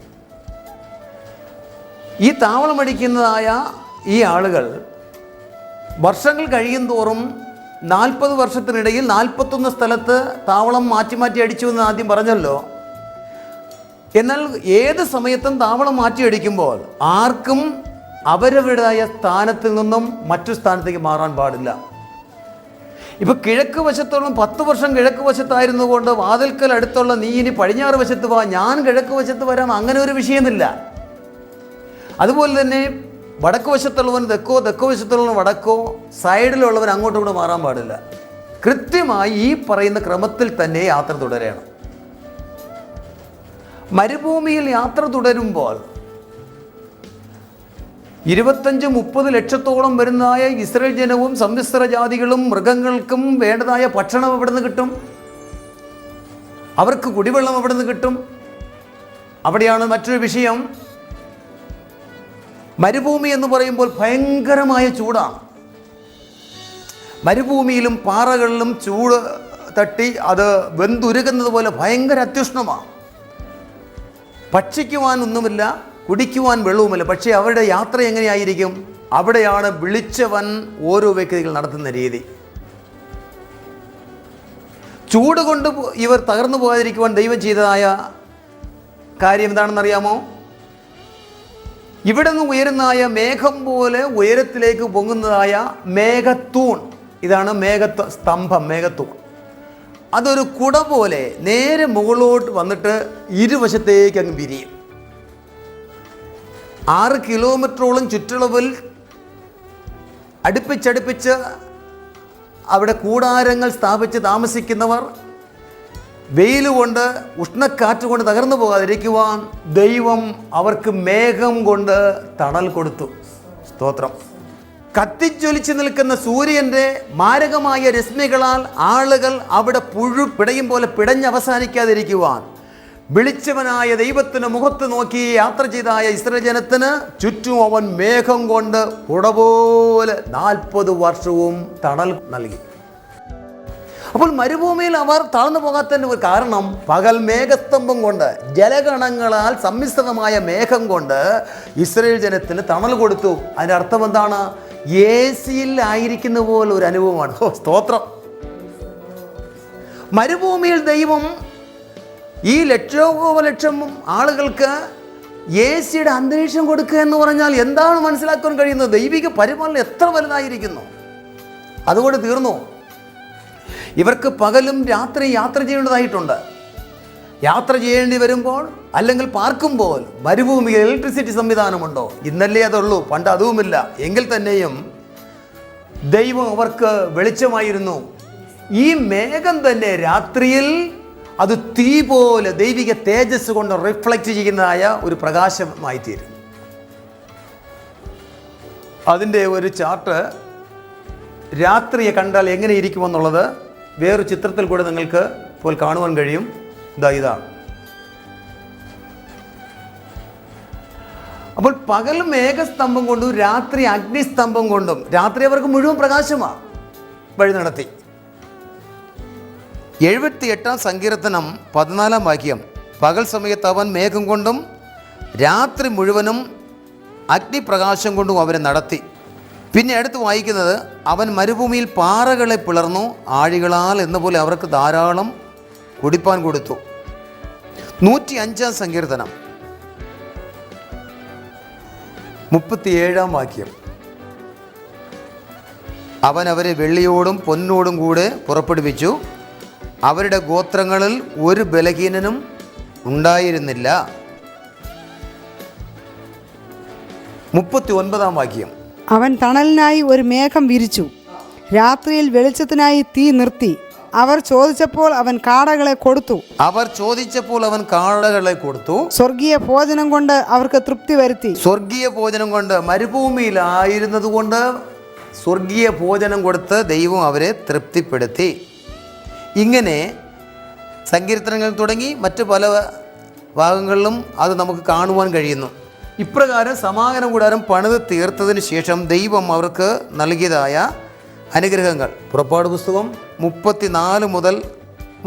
ഈ താവളമടിക്കുന്നതായ ഈ ആളുകൾ വർഷങ്ങൾ കഴിയും തോറും 40 വർഷത്തിനിടയിൽ 41 സ്ഥലത്ത് താവളം മാറ്റി മാറ്റി അടിച്ചു എന്ന് ആദ്യം പറഞ്ഞല്ലോ. എന്നാൽ ഏത് സമയത്തും താവളം മാറ്റി അടിക്കുമ്പോൾ ആർക്കും അവരവരുടേതായ സ്ഥാനത്തിൽ നിന്നും മറ്റു സ്ഥാനത്തേക്ക് മാറാൻ പാടില്ല. ഇപ്പം കിഴക്ക് വശത്തോളം 10 വർഷം കിഴക്ക് വശത്തായിരുന്നു കൊണ്ട് വാതിൽക്കൽ അടുത്തുള്ള നീ ഇനി പടിഞ്ഞാറ് വശത്ത് വാ, ഞാൻ കിഴക്ക് വശത്ത് വരാം, അങ്ങനെ ഒരു വിഷയമില്ല. അതുപോലെ തന്നെ വടക്ക് വശത്തുള്ളവൻ തെക്കോ, തെക്കോ വശത്തുള്ളവൻ വടക്കോ, സൈഡിലുള്ളവൻ അങ്ങോട്ടും കൂടെ മാറാൻ പാടില്ല. കൃത്യമായി ഈ പറയുന്ന ക്രമത്തിൽ തന്നെ യാത്ര തുടരണം. മരുഭൂമിയിൽ യാത്ര തുടരുമ്പോൾ 25-30 ലക്ഷത്തോളം വരുന്നതായ ഇസ്രായേൽ ജനവും സമ്മിശ്ര ജാതികളും മൃഗങ്ങൾക്കും വേണ്ടതായ ഭക്ഷണം എവിടെ നിന്ന് കിട്ടും? അവർക്ക് കുടിവെള്ളം എവിടെ നിന്ന് കിട്ടും? അവിടെയാണ് മറ്റൊരു വിഷയം. മരുഭൂമി എന്ന് പറയുമ്പോൾ ഭയങ്കരമായ ചൂടാണ്. മരുഭൂമിയിലും പാറകളിലും ചൂട് തട്ടി അത് വെന്തുരുകുന്നത് പോലെ ഭയങ്കര അത്യുഷ്ണമാണ്. ഭക്ഷിക്കുവാൻ ഒന്നുമില്ല, കുടിക്കുവാൻ വെള്ളവുമില്ല. പക്ഷേ അവരുടെ യാത്ര എങ്ങനെയായിരിക്കും? അവിടെയാണ് വിളിച്ചവൻ ഓരോ വ്യക്തികൾ നടത്തുന്ന രീതി. ചൂട് കൊണ്ട് ഇവർ തകർന്നു പോകാതിരിക്കുവാൻ ദൈവം ചെയ്തതായ കാര്യം എന്താണെന്നറിയാമോ? ഇവിടെ നിന്ന് ഉയരുന്നതായ മേഘം പോലെ ഉയരത്തിലേക്ക് പൊങ്ങുന്നതായ മേഘത്തൂൺ, ഇതാണ് സ്തംഭം, മേഘത്തൂൺ. അതൊരു കുട പോലെ നേരെ മുകളിലോട്ട് വന്നിട്ട് ഇരുവശത്തേക്ക് അങ്ങ് വിരിയും. 6 കിലോമീറ്ററോളം ചുറ്റളവിൽ അടുപ്പിച്ചടുപ്പിച്ച് അവിടെ കൂടാരങ്ങൾ സ്ഥാപിച്ച് താമസിക്കുന്നവർ വെയിൽ കൊണ്ട് ഉഷ്ണക്കാറ്റ് കൊണ്ട് തകർന്നു പോകാതിരിക്കുവാൻ ദൈവം അവർക്ക് മേഘം കൊണ്ട് തണൽ കൊടുത്തു. സ്തോത്രം. കത്തിജ്വലിച്ച് നിൽക്കുന്ന സൂര്യൻ്റെ മാരകമായ രശ്മികളാൽ ആളുകൾ അവിടെ പിടയും പോലെ പിടഞ്ഞവസാനിക്കാതിരിക്കുവാൻ വിളിച്ചവനായ ദൈവത്തിന് മുഖത്ത് നോക്കി യാത്ര ചെയ്തായ ഇസ്രായേൽ ജനത്തിന് ചുറ്റും അവൻ മേഘം കൊണ്ട് കുടപോലെ 40 വർഷവും തണൽ നൽകി. അപ്പോൾ മരുഭൂമിയിൽ അവർ താഴ്ന്നു പോകാത്തതിൻ്റെ ഒരു കാരണം പകൽ മേഘസ്തംഭം കൊണ്ട്, ജലഗണങ്ങളാൽ സമ്മിശ്രമായ മേഘം കൊണ്ട് ഇസ്രായേൽ ജനത്തിന് തണൽ കൊടുത്തു. അതിൻ്റെ അർത്ഥം എന്താണ്? AC-യിൽ ആയിരിക്കുന്ന പോലെ ഒരു അനുഭവമാണ്. സ്തോത്രം. മരുഭൂമിയിൽ ദൈവം ഈ ലക്ഷോപലക്ഷം ആളുകൾക്ക് AC-യുടെ അന്തരീക്ഷം കൊടുക്കുക എന്ന് പറഞ്ഞാൽ എന്താണ് മനസ്സിലാക്കാൻ കഴിയുന്നത്? ദൈവിക പരിപാലനം എത്ര വലുതായിരിക്കുന്നു. അതുകൊണ്ട് തീർന്നു. ഇവർക്ക് പകലും രാത്രി യാത്ര ചെയ്യേണ്ടതായിട്ടുണ്ട്. യാത്ര ചെയ്യേണ്ടി വരുമ്പോൾ അല്ലെങ്കിൽ പാർക്കുമ്പോൾ മരുഭൂമിയിൽ ഇലക്ട്രിസിറ്റി സംവിധാനമുണ്ടോ? ഇന്നല്ലേ അതുള്ളൂ, പണ്ട് അതുമില്ല. എങ്കിൽ തന്നെയും ദൈവം അവർക്ക് വെളിച്ചമായിരുന്നു. ഈ മേഘം തന്നെ രാത്രിയിൽ അത് തീ പോലെ ദൈവിക തേജസ് കൊണ്ട് റിഫ്ലക്റ്റ് ചെയ്യുന്നതായ ഒരു പ്രകാശമായി തീരും. അതിൻ്റെ ഒരു ചാർട്ട് രാത്രിയെ കണ്ടാൽ എങ്ങനെ ഇരിക്കുമെന്നുള്ളത് വേറൊരു ചിത്രത്തിൽ കൂടെ നിങ്ങൾക്ക് ഇപ്പോൾ കാണുവാൻ കഴിയും. ഇതാണ്. അപ്പോൾ പകൽ മേഘസ്തംഭം കൊണ്ടും രാത്രി അഗ്നിസ്തംഭം കൊണ്ടും, രാത്രി അവർക്ക് മുഴുവൻ പ്രകാശമാണ്, വഴി നടത്തി. 78-ാം സങ്കീർത്തനം 14-ാം വാക്യം, പകൽ സമയത്ത് അവൻ മേഘം കൊണ്ടും രാത്രി മുഴുവനും അഗ്നിപ്രകാശം കൊണ്ടും അവരെ നടത്തി. പിന്നെ അടുത്ത് വായിക്കുന്നത്, അവൻ മരുഭൂമിയിൽ പാറകളെ പിളർന്നു, ആഴികളാൽ എന്നപോലെ അവർക്ക് ധാരാളം കുടിപ്പാൻ കൊടുത്തു. 105-ാം സങ്കീർത്തനം 37-ാം വാക്യം, അവൻ അവരെ വെള്ളിയോടും പൊന്നോടും കൂടെ പുറപ്പെടുവിച്ചു, അവരുടെ ഗോത്രങ്ങളിൽ ഒരു ബലഹീനനും ഉണ്ടായിരുന്നില്ല. 39-ാം വാക്യം, അവൻ തണലിനായി ഒരു മേഘം വിരിച്ചു, രാത്രിയിൽ വെളിച്ചത്തിനായി തീ നിർത്തി. അവർ ചോദിച്ചപ്പോൾ അവൻ കാടകളെ കൊടുത്തു. സ്വർഗീയ ഭോജനം കൊണ്ട് അവർക്ക് തൃപ്തി വരുത്തി. സ്വർഗീയ ഭോജനം കൊണ്ട്, മരുഭൂമിയിലായിരുന്നത് കൊണ്ട് സ്വർഗീയ ഭോജനം കൊടുത്ത് ദൈവം അവരെ തൃപ്തിപ്പെടുത്തി. ഇങ്ങനെ സങ്കീർത്തനങ്ങൾ തുടങ്ങി മറ്റ് പല ഭാഗങ്ങളിലും അത് നമുക്ക് കാണുവാൻ കഴിയുന്നു. ഇപ്രകാരം സമാഗമന കൂടാരം പണിത് തീർത്തതിന് ശേഷം ദൈവം അവർക്ക് നൽകിയതായ അനുഗ്രഹങ്ങൾ. പുറപ്പാട് പുസ്തകം 34 മുതൽ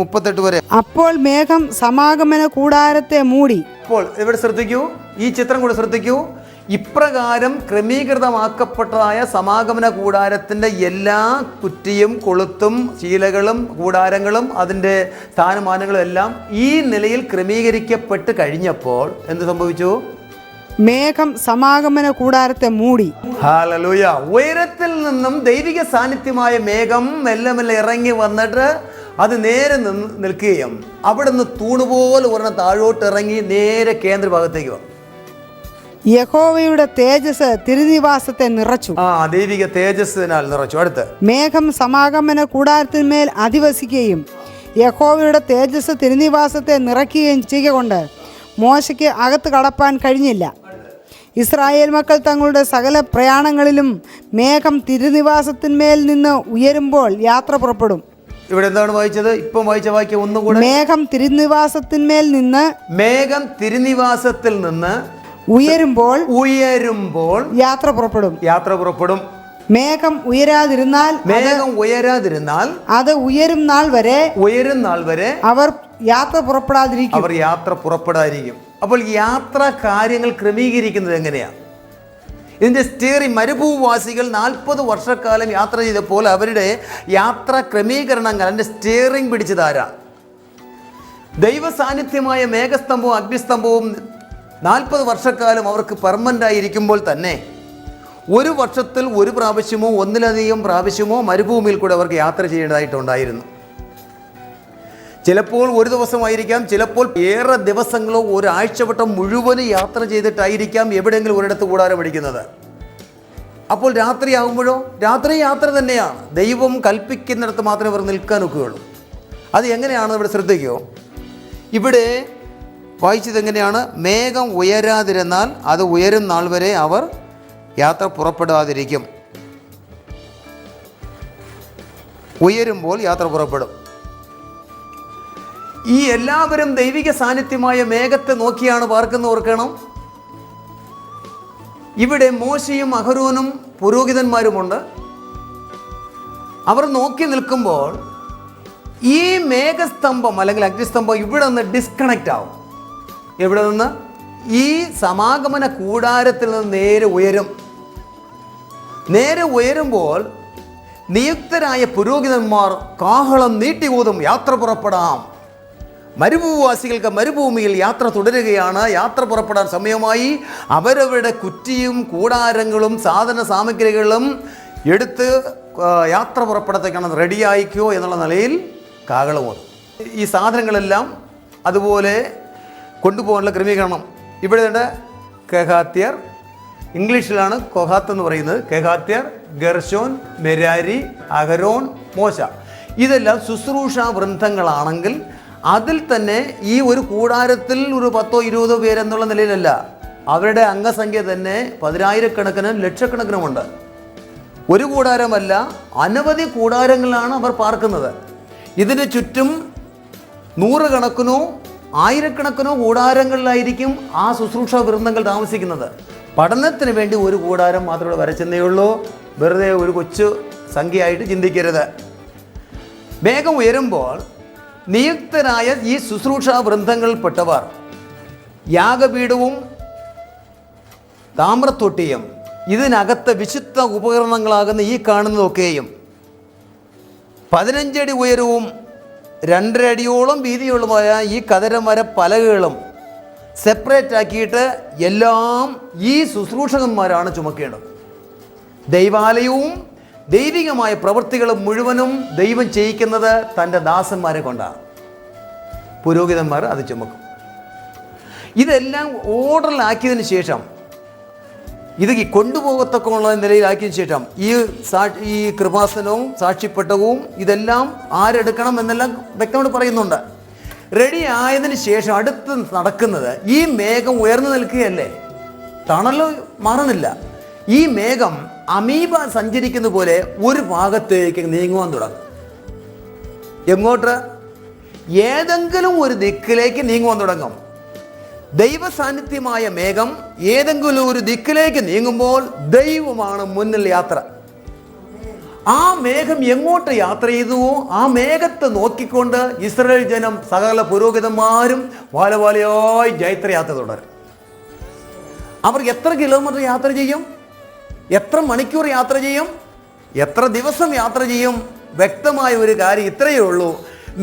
38 വരെ. അപ്പോൾ മേഘം സമാഗമന കൂടാരത്തെ മൂടി. അപ്പോൾ ഇവിടെ ശ്രദ്ധിക്കൂ, ഈ ചിത്രം കൂടെ ശ്രദ്ധിക്കൂ. ഇപ്രകാരം ക്രമീകൃതമാക്കപ്പെട്ടതായ സമാഗമന കൂടാരത്തിൻ്റെ എല്ലാ കുറ്റിയും കൊളുത്തും ശീലകളും കൂടാരങ്ങളും അതിൻ്റെ സ്ഥാനമാനങ്ങളും എല്ലാം ഈ നിലയിൽ ക്രമീകരിക്കപ്പെട്ട് കഴിഞ്ഞപ്പോൾ എന്ത് സംഭവിച്ചു? മേഘം സമാഗമന കൂടാരത്തെ മൂടി. ഹല്ലേലൂയ. ഉയരത്തിൽ നിന്നും ദൈവിക സാന്നിധ്യമായ മേഘം മെല്ലെ മെല്ലെ ഇറങ്ങി വന്നിട്ട് അത് നേരെ നിൽക്കുകയും അവിടുന്ന് തൂണുപോലെ ഒരെണ്ണം താഴോട്ട് ഇറങ്ങി നേരെ കേന്ദ്രഭാഗത്തേക്ക് വന്നു. യഹോവയുടെ തേജസ് തിരുനിവാസത്തെ നിറച്ചു. ദൈവിക തേജസ്സിനാൽ നിറച്ചു. അടുത്ത് മേഘം സമാഗമന കൂടാരത്തിന്മേൽ അധിവസിക്കുകയും യഹോവയുടെ തേജസ് തിരുനിവാസത്തെ നിറയ്ക്കുകയും ചെയ്തുകൊണ്ട് മോശയ്ക്ക് അകത്ത് കടപ്പാൻ കഴിഞ്ഞില്ല. ഇസ്രായേൽ മക്കൾ തങ്ങളുടെ സകല പ്രയാണങ്ങളിലും മേഘം തിരുനിവാസത്തിന്മേൽ നിന്ന് ഉയരുമ്പോൾ യാത്ര പുറപ്പെടും. ഇവിടെ എന്താണ് വായിച്ചത്? ഇപ്പം വായിച്ച വാക്യം ഒന്നുകൂടെ. മേഘം തിരുനിവാസത്തിന്മേൽ നിന്ന് ഉയരുമ്പോൾ യാത്ര പുറപ്പെടും. മേഘം ഉയരാതിരുന്നാൽ അത് ഉയരും നാൾ വരെ അവർ യാത്ര പുറപ്പെടാതിരിക്കും. അപ്പോൾ യാത്രാ കാര്യങ്ങൾ ക്രമീകരിക്കുന്നത് എങ്ങനെയാണ്? ഇതിൻ്റെ സ്റ്റിയറിംഗ്, മരുഭൂവാസികൾ 40 വർഷക്കാലം യാത്ര ചെയ്തപ്പോൾ അവരുടെ യാത്രാ ക്രമീകരണങ്ങൾ, അതിൻ്റെ സ്റ്റിയറിംഗ് പിടിച്ചതാരാണ്? ദൈവ സാന്നിധ്യമായ മേഘസ്തംഭവും അഗ്നിസ്തംഭവും 40 വർഷക്കാലം അവർക്ക് പെർമനൻ്റ് ആയിരിക്കുമ്പോൾ തന്നെ ഒരു വർഷത്തിൽ ഒരു പ്രാവശ്യമോ ഒന്നിലധികം പ്രാവശ്യമോ മരുഭൂമിയിൽ കൂടെ അവർക്ക് യാത്ര ചെയ്യേണ്ടതായിട്ടുണ്ടായിരുന്നു. ചിലപ്പോൾ ഒരു ദിവസമായിരിക്കാം, ചിലപ്പോൾ ഏറെ ദിവസങ്ങളോ ഒരാഴ്ചവട്ടം മുഴുവനും യാത്ര ചെയ്തിട്ടായിരിക്കാം എവിടെയെങ്കിലും ഒരിടത്ത് കൂടാരം അടിക്കുന്നത്. അപ്പോൾ രാത്രിയാകുമ്പോഴോ രാത്രി യാത്ര തന്നെയാണ്. ദൈവം കൽപ്പിക്കുന്നിടത്ത് മാത്രമേ അവർ നിൽക്കാനൊക്കെയുള്ളൂ. അത് എങ്ങനെയാണെന്ന് ഇവിടെ ശ്രദ്ധിക്കുമോ? ഇവിടെ വായിച്ചത് എങ്ങനെയാണ്? മേഘം ഉയരാതിരുന്നാൽ അത് ഉയരും നാൾ വരെ അവർ യാത്ര പുറപ്പെടാതിരിക്കും. ഉയരുമ്പോൾ യാത്ര പുറപ്പെടും. ഈ എല്ലാവരും ദൈവിക സാന്നിധ്യമായ മേഘത്തെ നോക്കിയാണ് പാർക്കുന്ന. ഓർക്കണം, ഇവിടെ മോശയും അഹരോനും പുരോഹിതന്മാരുമുണ്ട്. അവർ നോക്കി നിൽക്കുമ്പോൾ ഈ മേഘസ്തംഭം അല്ലെങ്കിൽ അഗ്നിസ്തംഭം ഇവിടെ നിന്ന് ഡിസ്കണക്റ്റ് ആവും. എവിടെ നിന്ന്? ഈ സമാഗമന കൂടാരത്തിൽ നിന്ന് നേരെ ഉയരുമ്പോൾ നിയുക്തരായ പുരോഹിതന്മാർ കാഹളം നീട്ടി ഊതും, യാത്ര പുറപ്പെടാം. മരുഭൂവാസികൾക്ക് മരുഭൂമിയിൽ യാത്ര തുടരുകയാണ്. യാത്ര പുറപ്പെടാൻ സമയമായി. അവരവരുടെ കുറ്റിയും കൂടാരങ്ങളും സാധന സാമഗ്രികളും എടുത്ത് യാത്ര പുറപ്പെടത്തേക്കാണ് റെഡിയായിക്കോ എന്നുള്ള നിലയിൽ കാഹളമോതും. ഈ സാധനങ്ങളെല്ലാം അതുപോലെ കൊണ്ടുപോകാനുള്ള ക്രമീകരണം. ഇവിടെ കെഹാത്യർ, ഇംഗ്ലീഷിലാണ് കൊഹാത്ത് എന്ന് പറയുന്നത്. കെഹാത്യർ, ഗർശോൻ, മെരാരി, അഹരോൻ, മോശ, ഇതെല്ലാം ശുശ്രൂഷ വൃന്ദങ്ങളാണെങ്കിൽ അതിൽ തന്നെ ഈ ഒരു കൂടാരത്തിൽ ഒരു 10-20 പേരെന്നുള്ള നിലയിലല്ല, അവരുടെ അംഗസംഖ്യ തന്നെ 10,000-കണക്കിനും ലക്ഷക്കണക്കിനുമുണ്ട്. ഒരു കൂടാരമല്ല, അനവധി കൂടാരങ്ങളിലാണ് അവർ പാർക്കുന്നത്. ഇതിന് ചുറ്റും 100 കണക്കിനോ 1000-കണക്കിനോ കൂടാരങ്ങളിലായിരിക്കും ആ ശുശ്രൂഷ വൃന്ദങ്ങൾ താമസിക്കുന്നത്. പഠനത്തിന് വേണ്ടി ഒരു കൂടാരം മാത്രമേ വരച്ചെന്നേ ഉള്ളൂ. വെറുതെ ഒരു കൊച്ചു സംഖ്യയായിട്ട് ചിന്തിക്കരുത്. മേഘം ഉയരുമ്പോൾ നിയുക്തരായ ഈ ശുശ്രൂഷ വൃന്ദങ്ങളിൽപ്പെട്ടവർ യാഗപീഠവും താമ്രത്തൊട്ടിയും ഇതിനകത്ത് വിശുദ്ധ ഉപകരണങ്ങളാകുന്ന ഈ കാണുന്നതൊക്കെയും 15 അടി ഉയരവും 2.5 അടിയോളം വീതിയുള്ളതുമായ ഈ കതരമര പലകകളും സെപ്പറേറ്റ് ആക്കിയിട്ട് എല്ലാം ഈ ശുശ്രൂഷകന്മാരാണ് ചുമക്കേണ്ടത്. ദൈവാലയവും ദൈവികമായ പ്രവൃത്തികളും മുഴുവനും ദൈവം ചെയ്യിക്കുന്നത് തൻ്റെ ദാസന്മാരെ കൊണ്ടാണ്. പുരോഹിതന്മാർ അത് ചുമക്കും. ഇതെല്ലാം ഓർഡറിലാക്കിയതിന് ശേഷം ഇത് കൊണ്ടുപോകത്തക്കുള്ള നിലയിലാക്കിയ ശേഷം ഈ കൃപാസനവും സാക്ഷിപ്പെട്ടകവും ഇതെല്ലാം ആരെടുക്കണം എന്നെല്ലാം വ്യക്തമായിട്ട് പറയുന്നുണ്ട്. റെഡി ആയതിനു ശേഷം അടുത്ത് നടക്കുന്നത് ഈ മേഘം ഉയർന്നു നിൽക്കുകയല്ലേ, തണല് മാറുന്നില്ല. ഈ മേഘം അമീബ സഞ്ചരിക്കുന്ന പോലെ ഒരു ഭാഗത്തേക്ക് നീങ്ങുവാൻ തുടങ്ങും. എങ്ങോട്ട്? ഏതെങ്കിലും ഒരു ദിക്കിലേക്ക് നീങ്ങുവാൻ തുടങ്ങും. ദൈവ സാന്നിധ്യമായ മേഘം ഏതെങ്കിലും ഒരു ദിക്കിലേക്ക് നീങ്ങുമ്പോൾ ദൈവമാണ് മുന്നിൽ യാത്ര. ആ മേഘം എങ്ങോട്ട് യാത്ര ചെയ്തുവോ ആ മേഘത്തെ നോക്കിക്കൊണ്ട് ഇസ്രായേൽ ജനം സകല പുരോഹിതന്മാരും വാലവാലയായി ജൈത്രയാത്ര തുടരും. അവർ എത്ര കിലോമീറ്റർ യാത്ര ചെയ്യും? എത്ര മണിക്കൂർ യാത്ര ചെയ്യും? എത്ര ദിവസം യാത്ര ചെയ്യും? വ്യക്തമായ ഒരു കാര്യം ഇത്രയേ ഉള്ളൂ,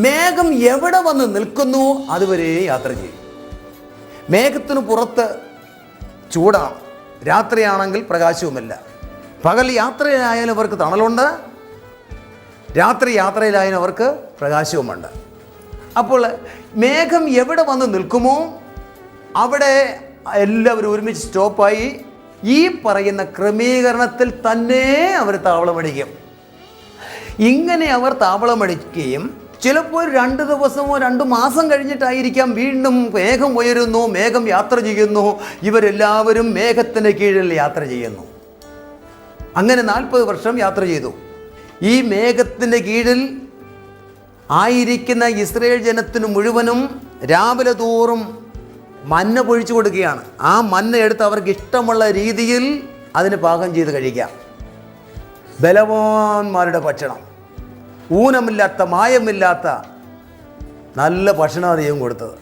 മേഘം എവിടെ വന്ന് നിൽക്കുന്നു അതുവരെ യാത്ര ചെയ്യും. മേഘത്തിന് പുറത്ത് ചൂടാണ്, രാത്രിയാണെങ്കിൽ പ്രകാശവുമില്ല. പകൽ യാത്രയിലായാലും അവർക്ക് തണലുണ്ട്, രാത്രി യാത്രയിലായാലും അവർക്ക് പ്രകാശവുമുണ്ട്. അപ്പോൾ മേഘം എവിടെ വന്ന് നിൽക്കുമോ അവിടെ എല്ലാവരും ഒരുമിച്ച് സ്റ്റോപ്പായി ഈ പറയുന്ന ക്രമീകരണത്തിൽ തന്നെ അവർ താവളമടിക്കും. ഇങ്ങനെ അവർ താവളമടിക്കുകയും ചിലപ്പോൾ 2 ദിവസമോ 2 മാസം കഴിഞ്ഞിട്ടായിരിക്കാം വീണ്ടും മേഘം ഉയരുന്നു, മേഘം യാത്ര ചെയ്യുന്നു, ഇവരെല്ലാവരും മേഘത്തിൻ്റെ കീഴിൽ യാത്ര ചെയ്യുന്നു. അങ്ങനെ 40 വർഷം യാത്ര ചെയ്തു. ഈ മേഘത്തിൻ്റെ കീഴിൽ ആയിരിക്കുന്ന ഇസ്രായേൽ ജനത്തിന് മുഴുവനും രാവിലെ തോറും മന്ന പൊഴിച്ചു കൊടുക്കുകയാണ്. ആ മന്ന എടുത്ത് അവർക്ക് ഇഷ്ടമുള്ള രീതിയിൽ അതിന് പാകം ചെയ്ത് കഴിക്കാം. ബലവാന്മാരുടെ ഭക്ഷണം, ഊനമില്ലാത്ത മായമില്ലാത്ത നല്ല ഭക്ഷണം ദൈവം കൊടുത്തത്.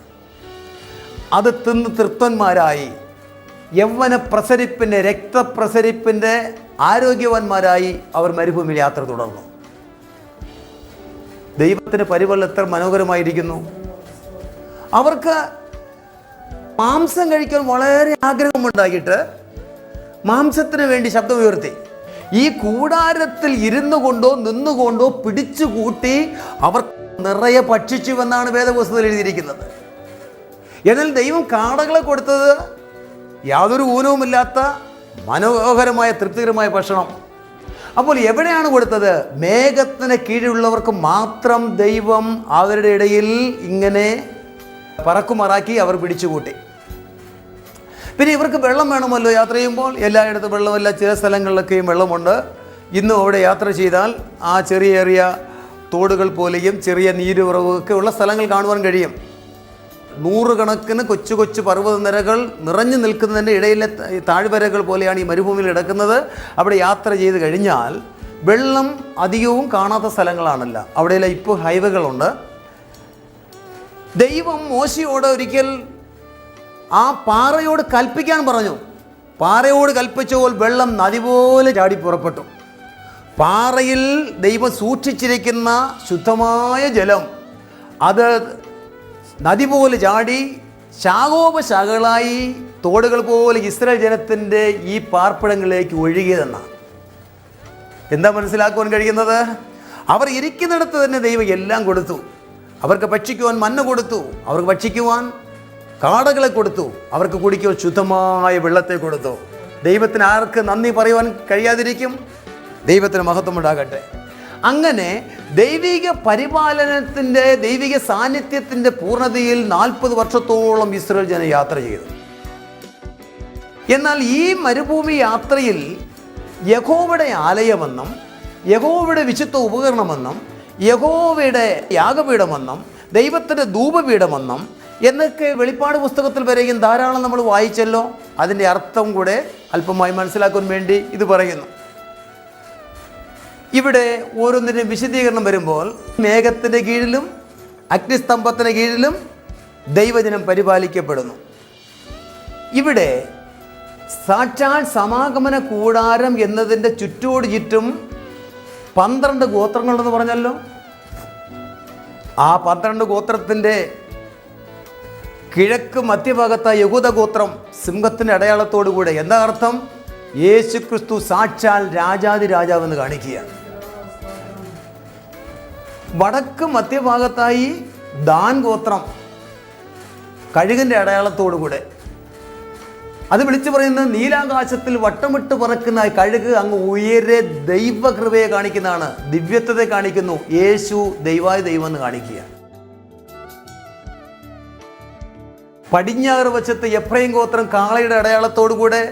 അത് തിന്ന് തൃപ്തന്മാരായി യൗവന പ്രസരിപ്പിൻ്റെ രക്തപ്രസരിപ്പിൻ്റെ ആരോഗ്യവാന്മാരായി അവർ മരുഭൂമിയിൽ യാത്ര തുടർന്നു. ദൈവത്തിൻ്റെ പരിപാലനം എത്ര മനോഹരമായിരിക്കുന്നു. അവർക്ക് മാംസം കഴിക്കാൻ വളരെ ആഗ്രഹമുണ്ടായിട്ട് മാംസത്തിന് വേണ്ടി ശബ്ദമുയർത്തി. ഈ കൂടാരത്തിൽ ഇരുന്നു കൊണ്ടോ നിന്നുകൊണ്ടോ പിടിച്ചു കൂട്ടി അവർ നിറയെ ഭക്ഷിച്ചുവെന്നാണ് വേദപുസ്തകത്തിൽ എഴുതിയിരിക്കുന്നത്. എന്നാൽ ദൈവം കാടകളെ കൊടുത്തത് യാതൊരു ഊനവുമില്ലാത്ത മനോഹരമായ തൃപ്തികരമായ ഭക്ഷണം. അപ്പോൾ എവിടെയാണ് കൊടുത്തത്? മേഘത്തിന് കീഴിലുള്ളവർക്ക് മാത്രം ദൈവം അവരുടെ ഇടയിൽ ഇങ്ങനെ പറക്കുമറാക്കി അവർ പിടിച്ചുകൂട്ടി. പിന്നെ ഇവർക്ക് വെള്ളം വേണമല്ലോ യാത്ര ചെയ്യുമ്പോൾ. എല്ലായിടത്തും വെള്ളമല്ല, ചില സ്ഥലങ്ങളിലൊക്കെയും വെള്ളമുണ്ട്. ഇന്നും അവിടെ യാത്ര ചെയ്താൽ ആ ചെറിയ തോടുകൾ പോലെയും ചെറിയ നീരുറവൊക്കെ ഉള്ള സ്ഥലങ്ങൾ കാണുവാൻ കഴിയും. 100 കണക്കിന് കൊച്ചു കൊച്ചു പർവ്വതനിരകൾ നിറഞ്ഞു നിൽക്കുന്നതിൻ്റെ ഇടയിലെ താഴ്വരകൾ പോലെയാണ് ഈ മരുഭൂമിയിൽ കിടക്കുന്നത്. അവിടെ യാത്ര ചെയ്ത് കഴിഞ്ഞാൽ വെള്ളം അധികവും കാണാത്ത സ്ഥലങ്ങളാണല്ലോ. അവിടെയെല്ലാം ഇപ്പോൾ ഹൈവേകളുണ്ട്. ദൈവം മോശയോട് ഒരിക്കൽ ആ പാറയോട് കൽപ്പിക്കാൻ പറഞ്ഞു. പാറയോട് കൽപ്പിച്ചപ്പോൾ വെള്ളം നദി പോലെ ചാടി പുറപ്പെട്ടു. പാറയിൽ ദൈവം സൂക്ഷിച്ചിരിക്കുന്ന ശുദ്ധമായ ജലം അത് നദി പോലെ ചാടി ശാഖോപശാഖകളായി തോടുകൾ പോലെ ഇസ്രായേൽ ജനത്തിൻ്റെ ഈ പാർപ്പിടങ്ങളിലേക്ക് ഒഴുകിയതെന്നാണ്. എന്താ മനസ്സിലാക്കുവാൻ കഴിയുന്നത്? അവർ ഇരിക്കുന്നിടത്ത് തന്നെ ദൈവം എല്ലാം കൊടുത്തു. അവർക്ക് ഭക്ഷിക്കുവാൻ മന്ന കൊടുത്തു, അവർക്ക് ഭക്ഷിക്കുവാൻ കാടകളെ കൊടുത്തു, അവർക്ക് കുടിക്കുവാൻ ശുദ്ധമായ വെള്ളത്തെ കൊടുത്തു. ദൈവത്തിന് ആർക്ക് നന്ദി പറയുവാൻ കഴിയാതിരിക്കും? ദൈവത്തിന് മഹത്വമുണ്ടാകട്ടെ. അങ്ങനെ ദൈവിക പരിപാലനത്തിൻ്റെ ദൈവിക സാന്നിധ്യത്തിൻ്റെ പൂർണ്ണതയിൽ 40 വർഷത്തോളം ഇസ്രായേൽ ജനം യാത്ര ചെയ്തു. എന്നാൽ ഈ മരുഭൂമി യാത്രയിൽ യഹോവയുടെ ആലയമെന്നും യഹോവയുടെ വിശുദ്ധ ഉപകരണമെന്നും യഹോവയുടെ യാഗപീഠമെന്നും ദൈവത്തിൻ്റെ ധൂപപീഠമെന്നും എന്നൊക്കെ വെളിപ്പാട് പുസ്തകത്തിൽ വരെയും ധാരാളം നമ്മൾ വായിച്ചല്ലോ. അതിൻ്റെ അർത്ഥം കൂടെ അല്പമായി മനസ്സിലാക്കാൻ വേണ്ടി ഇത് പറയുന്നു. ഇവിടെ ഓരോന്നിനും വിശദീകരണം വരുമ്പോൾ മേഘത്തിൻ്റെ കീഴിലും അഗ്നിസ്തംഭത്തിന് കീഴിലും ദൈവജനം പരിപാലിക്കപ്പെടുന്നു. ഇവിടെ സാക്ഷാൽ സമാഗമന കൂടാരം എന്നതിൻ്റെ ചുറ്റോട് ചുറ്റും 12 ഗോത്രങ്ങളുണ്ടെന്ന് പറഞ്ഞല്ലോ. ആ 12 ഗോത്രത്തിൻ്റെ കിഴക്ക് മധ്യഭാഗത്ത യഹൂദ ഗോത്രം സിംഹത്തിൻ്റെ അടയാളത്തോടു കൂടെ. എന്താ അർത്ഥം? യേശു ക്രിസ്തു സാക്ഷാൽ രാജാതിരാജാവെന്ന് കാണിക്കുക. വടക്ക് മധ്യഭാഗത്തായി ദാൻ ഗോത്രം കഴുകിൻ്റെ അടയാളത്തോടു കൂടെ. അത് വിളിച്ചു പറയുന്നത് നീലാകാശത്തിൽ വട്ടമിട്ട് പറക്കുന്ന കഴുക് അങ്ങ് ഉയരെ ദൈവകൃപയെ കാണിക്കുന്നതാണ്, ദിവ്യത്വത്തെ കാണിക്കുന്നു. യേശു ദൈവമായ ദൈവമെന്ന് കാണിക്കുക. പടിഞ്ഞാറ് വശത്ത് എഫ്രൈം ഗോത്രം കാളയുടെ അടയാളത്തോടുകൂടെ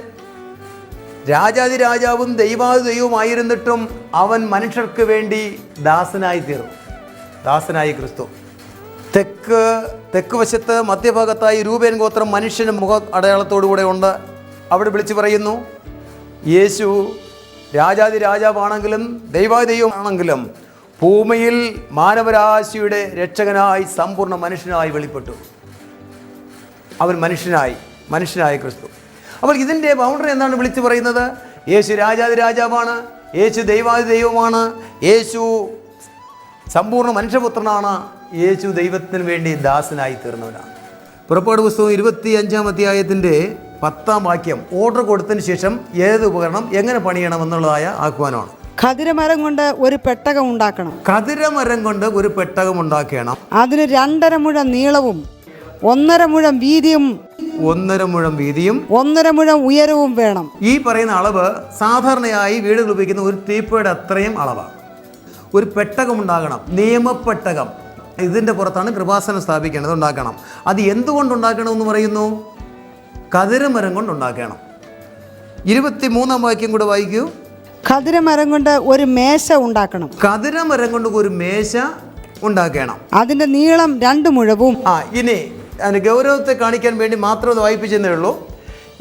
രാജാതിരാജാവും ദൈവാതി ദൈവമായിരുന്നിട്ടും അവൻ മനുഷ്യർക്ക് വേണ്ടി ദാസനായി തീർന്നു, ദാസനായി ക്രിസ്തു. തെക്ക് വശത്ത് മധ്യഭാഗത്തായി രൂപേൻ ഗോത്രം മനുഷ്യന് മുഖ അടയാളത്തോടുകൂടെ ഉണ്ട്. അവിടെ വിളിച്ചു പറയുന്നു യേശു രാജാതി രാജാവാണെങ്കിലും ദൈവാതി ദൈവമാണെങ്കിലും ഭൂമിയിൽ മാനവരാശിയുടെ രക്ഷകനായി സമ്പൂർണ്ണ മനുഷ്യനായി വെളിപ്പെട്ടു. അവൻ മനുഷ്യനായ ക്രിസ്തു. അപ്പോൾ ഇതിൻ്റെ ബൗണ്ടറി എന്താണ് വിളിച്ചു പറയുന്നത്? യേശു രാജാതി രാജാവാണ്, യേശു ദൈവാതി ദൈവമാണ്, യേശു സമ്പൂർണ്ണ മനുഷ്യപുത്രനാണ്, യേശു ദൈവത്തിന് വേണ്ടി ദാസനായി തീർന്നവനാണ്. പുറപ്പാട് പുസ്തകം 25-ാം അധ്യായത്തിൻ്റെ 10-ാം വാക്യം ഓർഡർ കൊടുത്തതിന് ശേഷം ഏത് ഉപകരണം എങ്ങനെ പണിയണമെന്നുള്ളതായ ആഹ്വാനമാണ്. ഖദിരമരം കൊണ്ട് ഒരു പെട്ടകം ഉണ്ടാക്കണം. ഖദിരമരം കൊണ്ട് ഒരു പെട്ടകം ഉണ്ടാക്കണം. അതിന് 2.5 മുഴം നീളവും 1.5 മുഴം വീതിയും 1.5 മുഴം ഉയരവും വേണം. ഈ പറയുന്ന അളവ് സാധാരണയായി വീടുകൾ ഉപയോഗിക്കുന്ന ഒരു തീപ്പയുടെ അത്രയും അളവാണ്. ഒരു പെട്ടകം ഉണ്ടാകണം, നിയമപ്പെട്ടകം. ഇതിൻ്റെ പുറത്താണ് കൃപാസനം സ്ഥാപിക്കേണ്ടത്, ഉണ്ടാക്കണം. അത് എന്തുകൊണ്ടുണ്ടാക്കണമെന്ന് പറയുന്നു? ഖദിരമരം കൊണ്ടുണ്ടാക്കണം. 23-ാം വാക്യം കൂടെ വായിക്കൂ. ഖദിരമരം കൊണ്ട് ഒരു മേശ ഉണ്ടാക്കണം. ഖദിരമരം കൊണ്ട് ഒരു മേശ ഉണ്ടാക്കണം. അതിൻ്റെ നീളം 2 മുഴവും. ഇനി അതിന് ഗൗരവത്തെ കാണിക്കാൻ വേണ്ടി മാത്രം അത് വായിപ്പിച്ചതേ ഉള്ളൂ.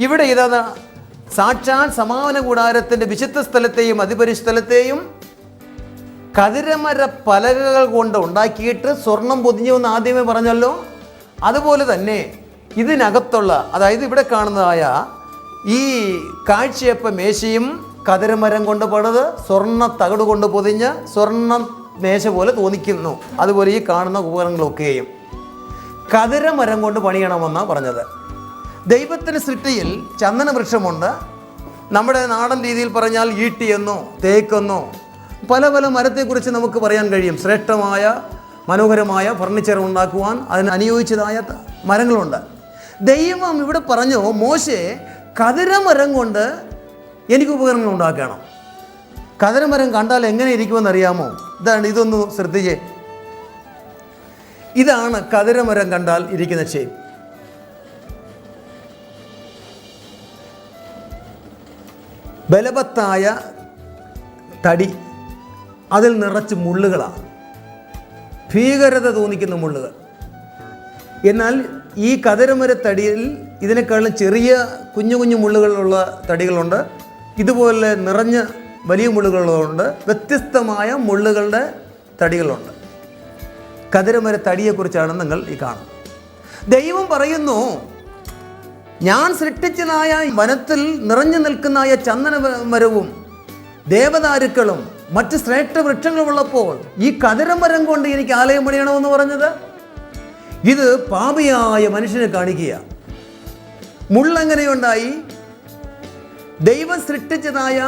ഇവിടെ ഇതാ സാക്ഷാൽ സമാപന കൂടാരത്തിൻ്റെ വിശുദ്ധ സ്ഥലത്തെയും അതിപരിസ്ഥലത്തെയും ഖദിരമര പലകകൾ കൊണ്ട് ഉണ്ടാക്കിയിട്ട് സ്വർണം പൊതിഞ്ഞു എന്ന് ആദ്യമേ പറഞ്ഞല്ലോ. അതുപോലെ തന്നെ ഇതിനകത്തുള്ള, അതായത് ഇവിടെ കാണുന്നതായ ഈ കാഴ്ചയപ്പ മേശയും ഖദിരമരം കൊണ്ട് പണിത് സ്വർണ്ണ തകട് കൊണ്ട് പൊതിഞ്ഞ് സ്വർണ്ണ മേശ പോലെ തോന്നിക്കുന്നു. അതുപോലെ ഈ കാണുന്ന ഉപകരണങ്ങളൊക്കെയും ഖദിരമരം കൊണ്ട് പണിയണമെന്നാണ് പറഞ്ഞത്. ദൈവത്തിൻ്റെ സൃഷ്ടിയിൽ ചന്ദന വൃക്ഷമുണ്ട്. നമ്മുടെ നാടൻ രീതിയിൽ പറഞ്ഞാൽ ഈട്ടിയെന്നോ തേക്കെന്നോ പല പല മരത്തെക്കുറിച്ച് നമുക്ക് പറയാൻ കഴിയും. ശ്രേഷ്ഠമായ മനോഹരമായ ഫർണിച്ചർ ഉണ്ടാക്കുവാൻ അതിന് അനുയോജിച്ചതായ മരങ്ങളുണ്ട്. ദൈവം ഇവിടെ പറഞ്ഞു, മോശെ ഖദിരമരം കൊണ്ട് എനിക്ക് ഉപകരണങ്ങൾ ഉണ്ടാക്കണം. ഖദിരമരം കണ്ടാൽ എങ്ങനെ ഇരിക്കുമെന്ന് അറിയാമോ? ഇതൊന്ന് ശ്രദ്ധിച്ചേ. ഇതാണ് ഖദിരമരം കണ്ടാൽ ഇരിക്കുന്ന ഷേപ്പ്. ബലവത്തായ തടി, അതിൽ നിറച്ച് മുള്ളുകളാണ്, ഭീകരത തോന്നിക്കുന്ന മുള്ളുകൾ. എന്നാൽ ഈ ഖദിരമരത്തടിയിൽ ഇതിനേക്കാളും ചെറിയ കുഞ്ഞു കുഞ്ഞു മുള്ളുകളുള്ള തടികളുണ്ട്, ഇതുപോലെ നിറഞ്ഞ വലിയ മുള്ളുകളുണ്ട്, വ്യത്യസ്തമായ മുള്ളുകളുടെ തടികളുണ്ട്. ഖദിരമരത്തടിയെക്കുറിച്ചാണ് നിങ്ങൾ ഈ കാണുന്നത്. ദൈവം പറയുന്നു, ഞാൻ സൃഷ്ടിച്ചതായ വനത്തിൽ നിറഞ്ഞു നിൽക്കുന്നതായ ചന്ദന മരവും ദേവദാരുക്കളും മറ്റ് ശ്രേഷ്ഠ വൃക്ഷങ്ങളുമുള്ളപ്പോൾ ഈ ഖദിരമരം കൊണ്ട് എനിക്ക് ആലയം പണിയണമെന്ന് പറഞ്ഞത്, ഇത് പാപിയായ മനുഷ്യനെ കാണിക്കുക. മുള്ളെങ്ങനെയുണ്ടായി? ദൈവം സൃഷ്ടിച്ചതായ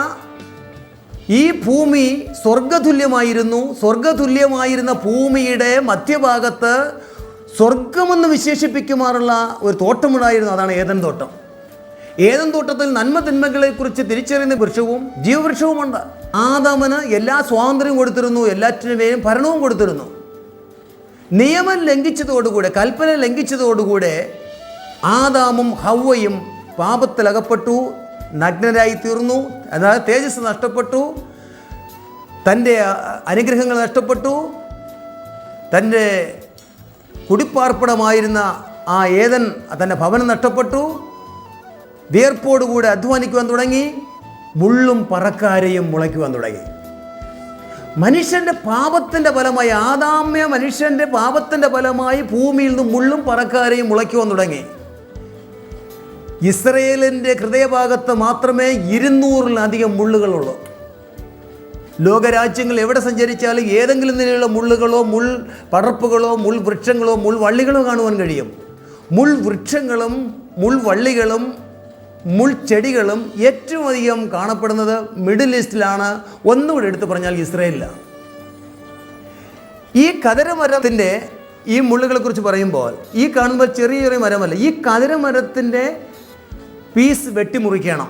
ഈ ഭൂമി സ്വർഗതുല്യമായിരുന്നു. സ്വർഗതുല്യമായിരുന്ന ഭൂമിയുടെ മധ്യഭാഗത്ത് സ്വർഗമെന്ന് വിശേഷിപ്പിക്കുമാറുള്ള ഒരു തോട്ടമുണ്ടായിരുന്നു. അതാണ് ഏദൻ തോട്ടം. ഏദൻ തോട്ടത്തിൽ നന്മ തിന്മകളെക്കുറിച്ച് തിരിച്ചറിയുന്ന വൃക്ഷവും ജീവവൃക്ഷവുമുണ്ട്. ആദാമിന് എല്ലാ സ്വാതന്ത്ര്യവും കൊടുത്തിരുന്നു, എല്ലാറ്റിനുമേലും ഭരണവും കൊടുത്തിരുന്നു. നിയമം ലംഘിച്ചതോടുകൂടെ, കൽപ്പന ലംഘിച്ചതോടുകൂടെ ആദാമും ഹവ്വയും പാപത്തിലകപ്പെട്ടു, നഗ്നരായി തീർന്നു. അതായത് തേജസ് നഷ്ടപ്പെട്ടു, തൻ്റെ അനുഗ്രഹങ്ങൾ നഷ്ടപ്പെട്ടു, തൻ്റെ കുടിപ്പാർപ്പിടമായിരുന്ന ആ ഏദൻ തൻ്റെ ഭവനം നഷ്ടപ്പെട്ടു. വിയർപ്പോടുകൂടെ അധ്വാനിക്കുവാൻ തുടങ്ങി, മുള്ളും പറക്കാരെയും മുളയ്ക്കുവാൻ തുടങ്ങി. മനുഷ്യൻ്റെ പാപത്തിൻ്റെ ഫലമായി, ആദാമ്യ മനുഷ്യൻ്റെ പാപത്തിൻ്റെ ഫലമായി ഭൂമിയിൽ നിന്ന് മുള്ളും പറക്കാരെയും മുളയ്ക്കുവാൻ തുടങ്ങി. ഇസ്രയേലിൻ്റെ ഹൃദയഭാഗത്ത് മാത്രമേ 200-ലധികം മുള്ളുകളുള്ളൂ. ലോകരാജ്യങ്ങൾ എവിടെ സഞ്ചരിച്ചാലും ഏതെങ്കിലും നിലയിലുള്ള മുള്ളുകളോ മുൾ പടർപ്പുകളോ മുൾ വൃക്ഷങ്ങളോ മുൾ വള്ളികളോ കാണുവാൻ കഴിയും. മുൾ വൃക്ഷങ്ങളും മുൾ വള്ളികളും മുൾ ചെടികളും ഏറ്റവും അധികം കാണപ്പെടുന്നത് മിഡിൽ ഈസ്റ്റിലാണ്. ഒന്നുകൂടെ എടുത്തു പറഞ്ഞാൽ ഇസ്രയേലിലാണ്. ഈ ഖദിരമരത്തിൻ്റെ ഈ മുള്ളുകളെ കുറിച്ച് പറയുമ്പോൾ ഈ കാണുമ്പോൾ ചെറിയ ചെറിയ മരമല്ല. ഈ ഖദിരമരത്തിൻ്റെ പീസ് വെട്ടിമുറിക്കണം.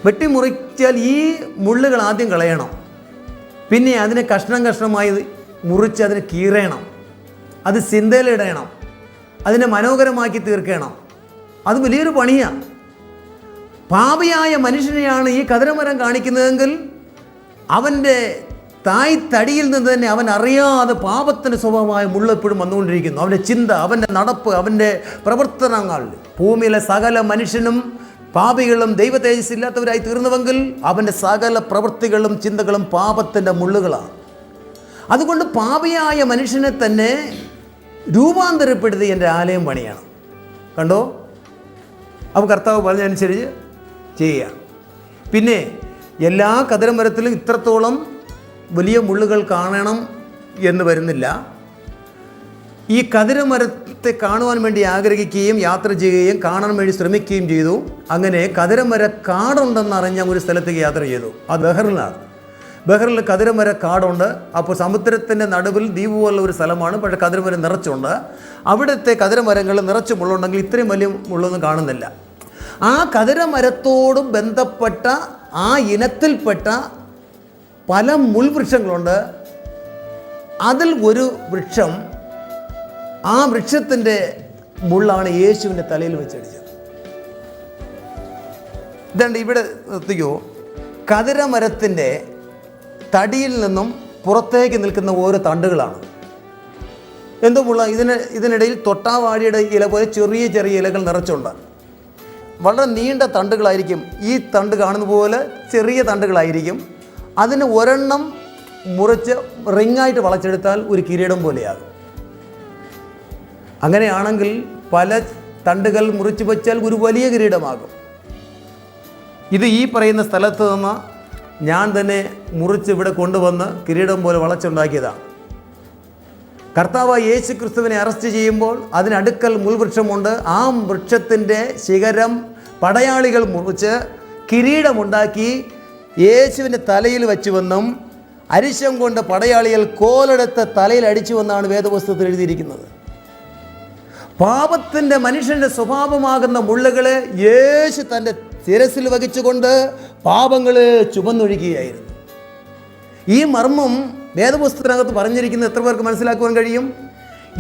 വെട്ടിമുറിച്ചാൽ ഈ മുള്ളുകൾ ആദ്യം കളയണം. പിന്നെ അതിനെ കഷ്ണം കഷ്ണമായി മുറിച്ച് അതിനെ കീറണം. അത് സിന്തയിലിടണം. അതിനെ മനോഹരമാക്കി തീർക്കണം. അത് വലിയൊരു പണിയാണ്. പാപിയായ മനുഷ്യനെയാണ് ഈ കതിരമരം കാണിക്കുന്നതെങ്കിൽ അവൻ്റെ തായ് തടിയിൽ നിന്ന് തന്നെ അവൻ അറിയാതെ പാപത്തിൻ്റെ സ്വഭാവമായ മുള്ളെപ്പോഴും വന്നുകൊണ്ടിരിക്കുന്നു. അവൻ്റെ ചിന്ത, അവൻ്റെ നടപ്പ്, അവൻ്റെ പ്രവർത്തനങ്ങൾ. ഭൂമിയിലെ സകല മനുഷ്യനും പാപികളും ദൈവ തേജസ് ഇല്ലാത്തവരായി തീർന്നുവെങ്കിൽ അവൻ്റെ സകല പ്രവൃത്തികളും ചിന്തകളും പാപത്തിൻ്റെ മുള്ളുകളാണ്. അതുകൊണ്ട് പാപിയായ മനുഷ്യനെ തന്നെ രൂപാന്തരപ്പെടുത്തി എൻ്റെ ആലയം പണിയണം. കണ്ടോ? അപ്പോൾ കർത്താവ് പറഞ്ഞതനുസരിച്ച് ചെയ്യുക. പിന്നെ എല്ലാ കതിരമരത്തിലും ഇത്രത്തോളം വലിയ മുള്ളുകൾ കാണണം എന്ന് വരുന്നില്ല. ഈ കതിരമരത്തെ കാണുവാൻ വേണ്ടി ആഗ്രഹിക്കുകയും യാത്ര ചെയ്യുകയും കാണാൻ വേണ്ടി ശ്രമിക്കുകയും ചെയ്തു. അങ്ങനെ കതിരമര കാടുണ്ടെന്നറിഞ്ഞ ഒരു സ്ഥലത്തേക്ക് യാത്ര ചെയ്തു. അത് ബഹറിലാണ്. ബഹറിൽ കതിരമര കാടുണ്ട്. അപ്പോൾ സമുദ്രത്തിൻ്റെ നടുവിൽ ദ്വീപ് പോലുള്ള ഒരു സ്ഥലമാണ്. പക്ഷേ കതിരമരം നിറച്ചുണ്ട്. അവിടുത്തെ കതിരമരങ്ങൾ നിറച്ച് മുള്ളുണ്ടെങ്കിൽ ഇത്രയും വലിയ മുള്ളൊന്നും കാണുന്നില്ല. ആ കതിരമരത്തോടും ബന്ധപ്പെട്ട ആ ഇനത്തിൽപ്പെട്ട പല മുൾവൃക്ഷങ്ങളുണ്ട്. അതിൽ ഒരു വൃക്ഷം, ആ വൃക്ഷത്തിൻ്റെ മുള്ളാണ് യേശുവിൻ്റെ തലയിൽ വെച്ചടിച്ചത്. ഇതുണ്ട് ഇവിടെ നിർത്തിക്കോ. കതിരമരത്തിൻ്റെ തടിയിൽ നിന്നും പുറത്തേക്ക് നിൽക്കുന്ന ഓരോ തണ്ടുകളാണ്. എന്തോ മുള്ള. ഇതിനിടയിൽ തൊട്ടാവാടിയുടെ ഇല പോലെ ചെറിയ ചെറിയ ഇലകൾ നിറച്ചുണ്ട്. വളരെ നീണ്ട തണ്ടുകളായിരിക്കും. ഈ തണ്ട് കാണുന്ന പോലെ ചെറിയ തണ്ടുകളായിരിക്കും. അതിന് ഒരെണ്ണം മുറിച്ച് റിങ്ങായിട്ട് വളച്ചെടുത്താൽ ഒരു കിരീടം പോലെയാകും. അങ്ങനെയാണെങ്കിൽ പല തണ്ടുകൾ മുറിച്ച് വെച്ചാൽ ഒരു വലിയ കിരീടമാകും. ഇത് ഈ പറയുന്ന സ്ഥലത്ത് നിന്ന് ഞാൻ തന്നെ മുറിച്ച് ഇവിടെ കൊണ്ടുവന്ന് കിരീടം പോലെ വളച്ചുണ്ടാക്കിയതാണ്. കർത്താവ് യേശു ക്രിസ്തുവിനെ അറസ്റ്റ് ചെയ്യുമ്പോൾ അതിനടുക്കൽ മുൾവൃക്ഷമുണ്ട്. ആ വൃക്ഷത്തിൻ്റെ ശിഖരം പടയാളികൾ മുറിച്ച് കിരീടമുണ്ടാക്കി യേശുവിൻ്റെ തലയിൽ വെച്ചുവെന്നും അരിശം കൊണ്ട് പടയാളികൾ കോലെടുത്ത് തലയിൽ അടിച്ചുവെന്നാണ് വേദപുസ്തകത്തിൽ എഴുതിയിരിക്കുന്നത്. പാപത്തിൻ്റെ മനുഷ്യൻ്റെ സ്വഭാവമാകുന്ന മുള്ളുകളെ യേശു തൻ്റെ ശിരസിൽ വഹിച്ചുകൊണ്ട് പാപങ്ങളെ ചുമന്നൊഴുകിയായിരുന്നു. ഈ മർമ്മം വേദപുസ്തകത്തിനകത്ത് പറഞ്ഞിരിക്കുന്നത് എത്ര പേർക്ക് മനസ്സിലാക്കുവാൻ കഴിയും?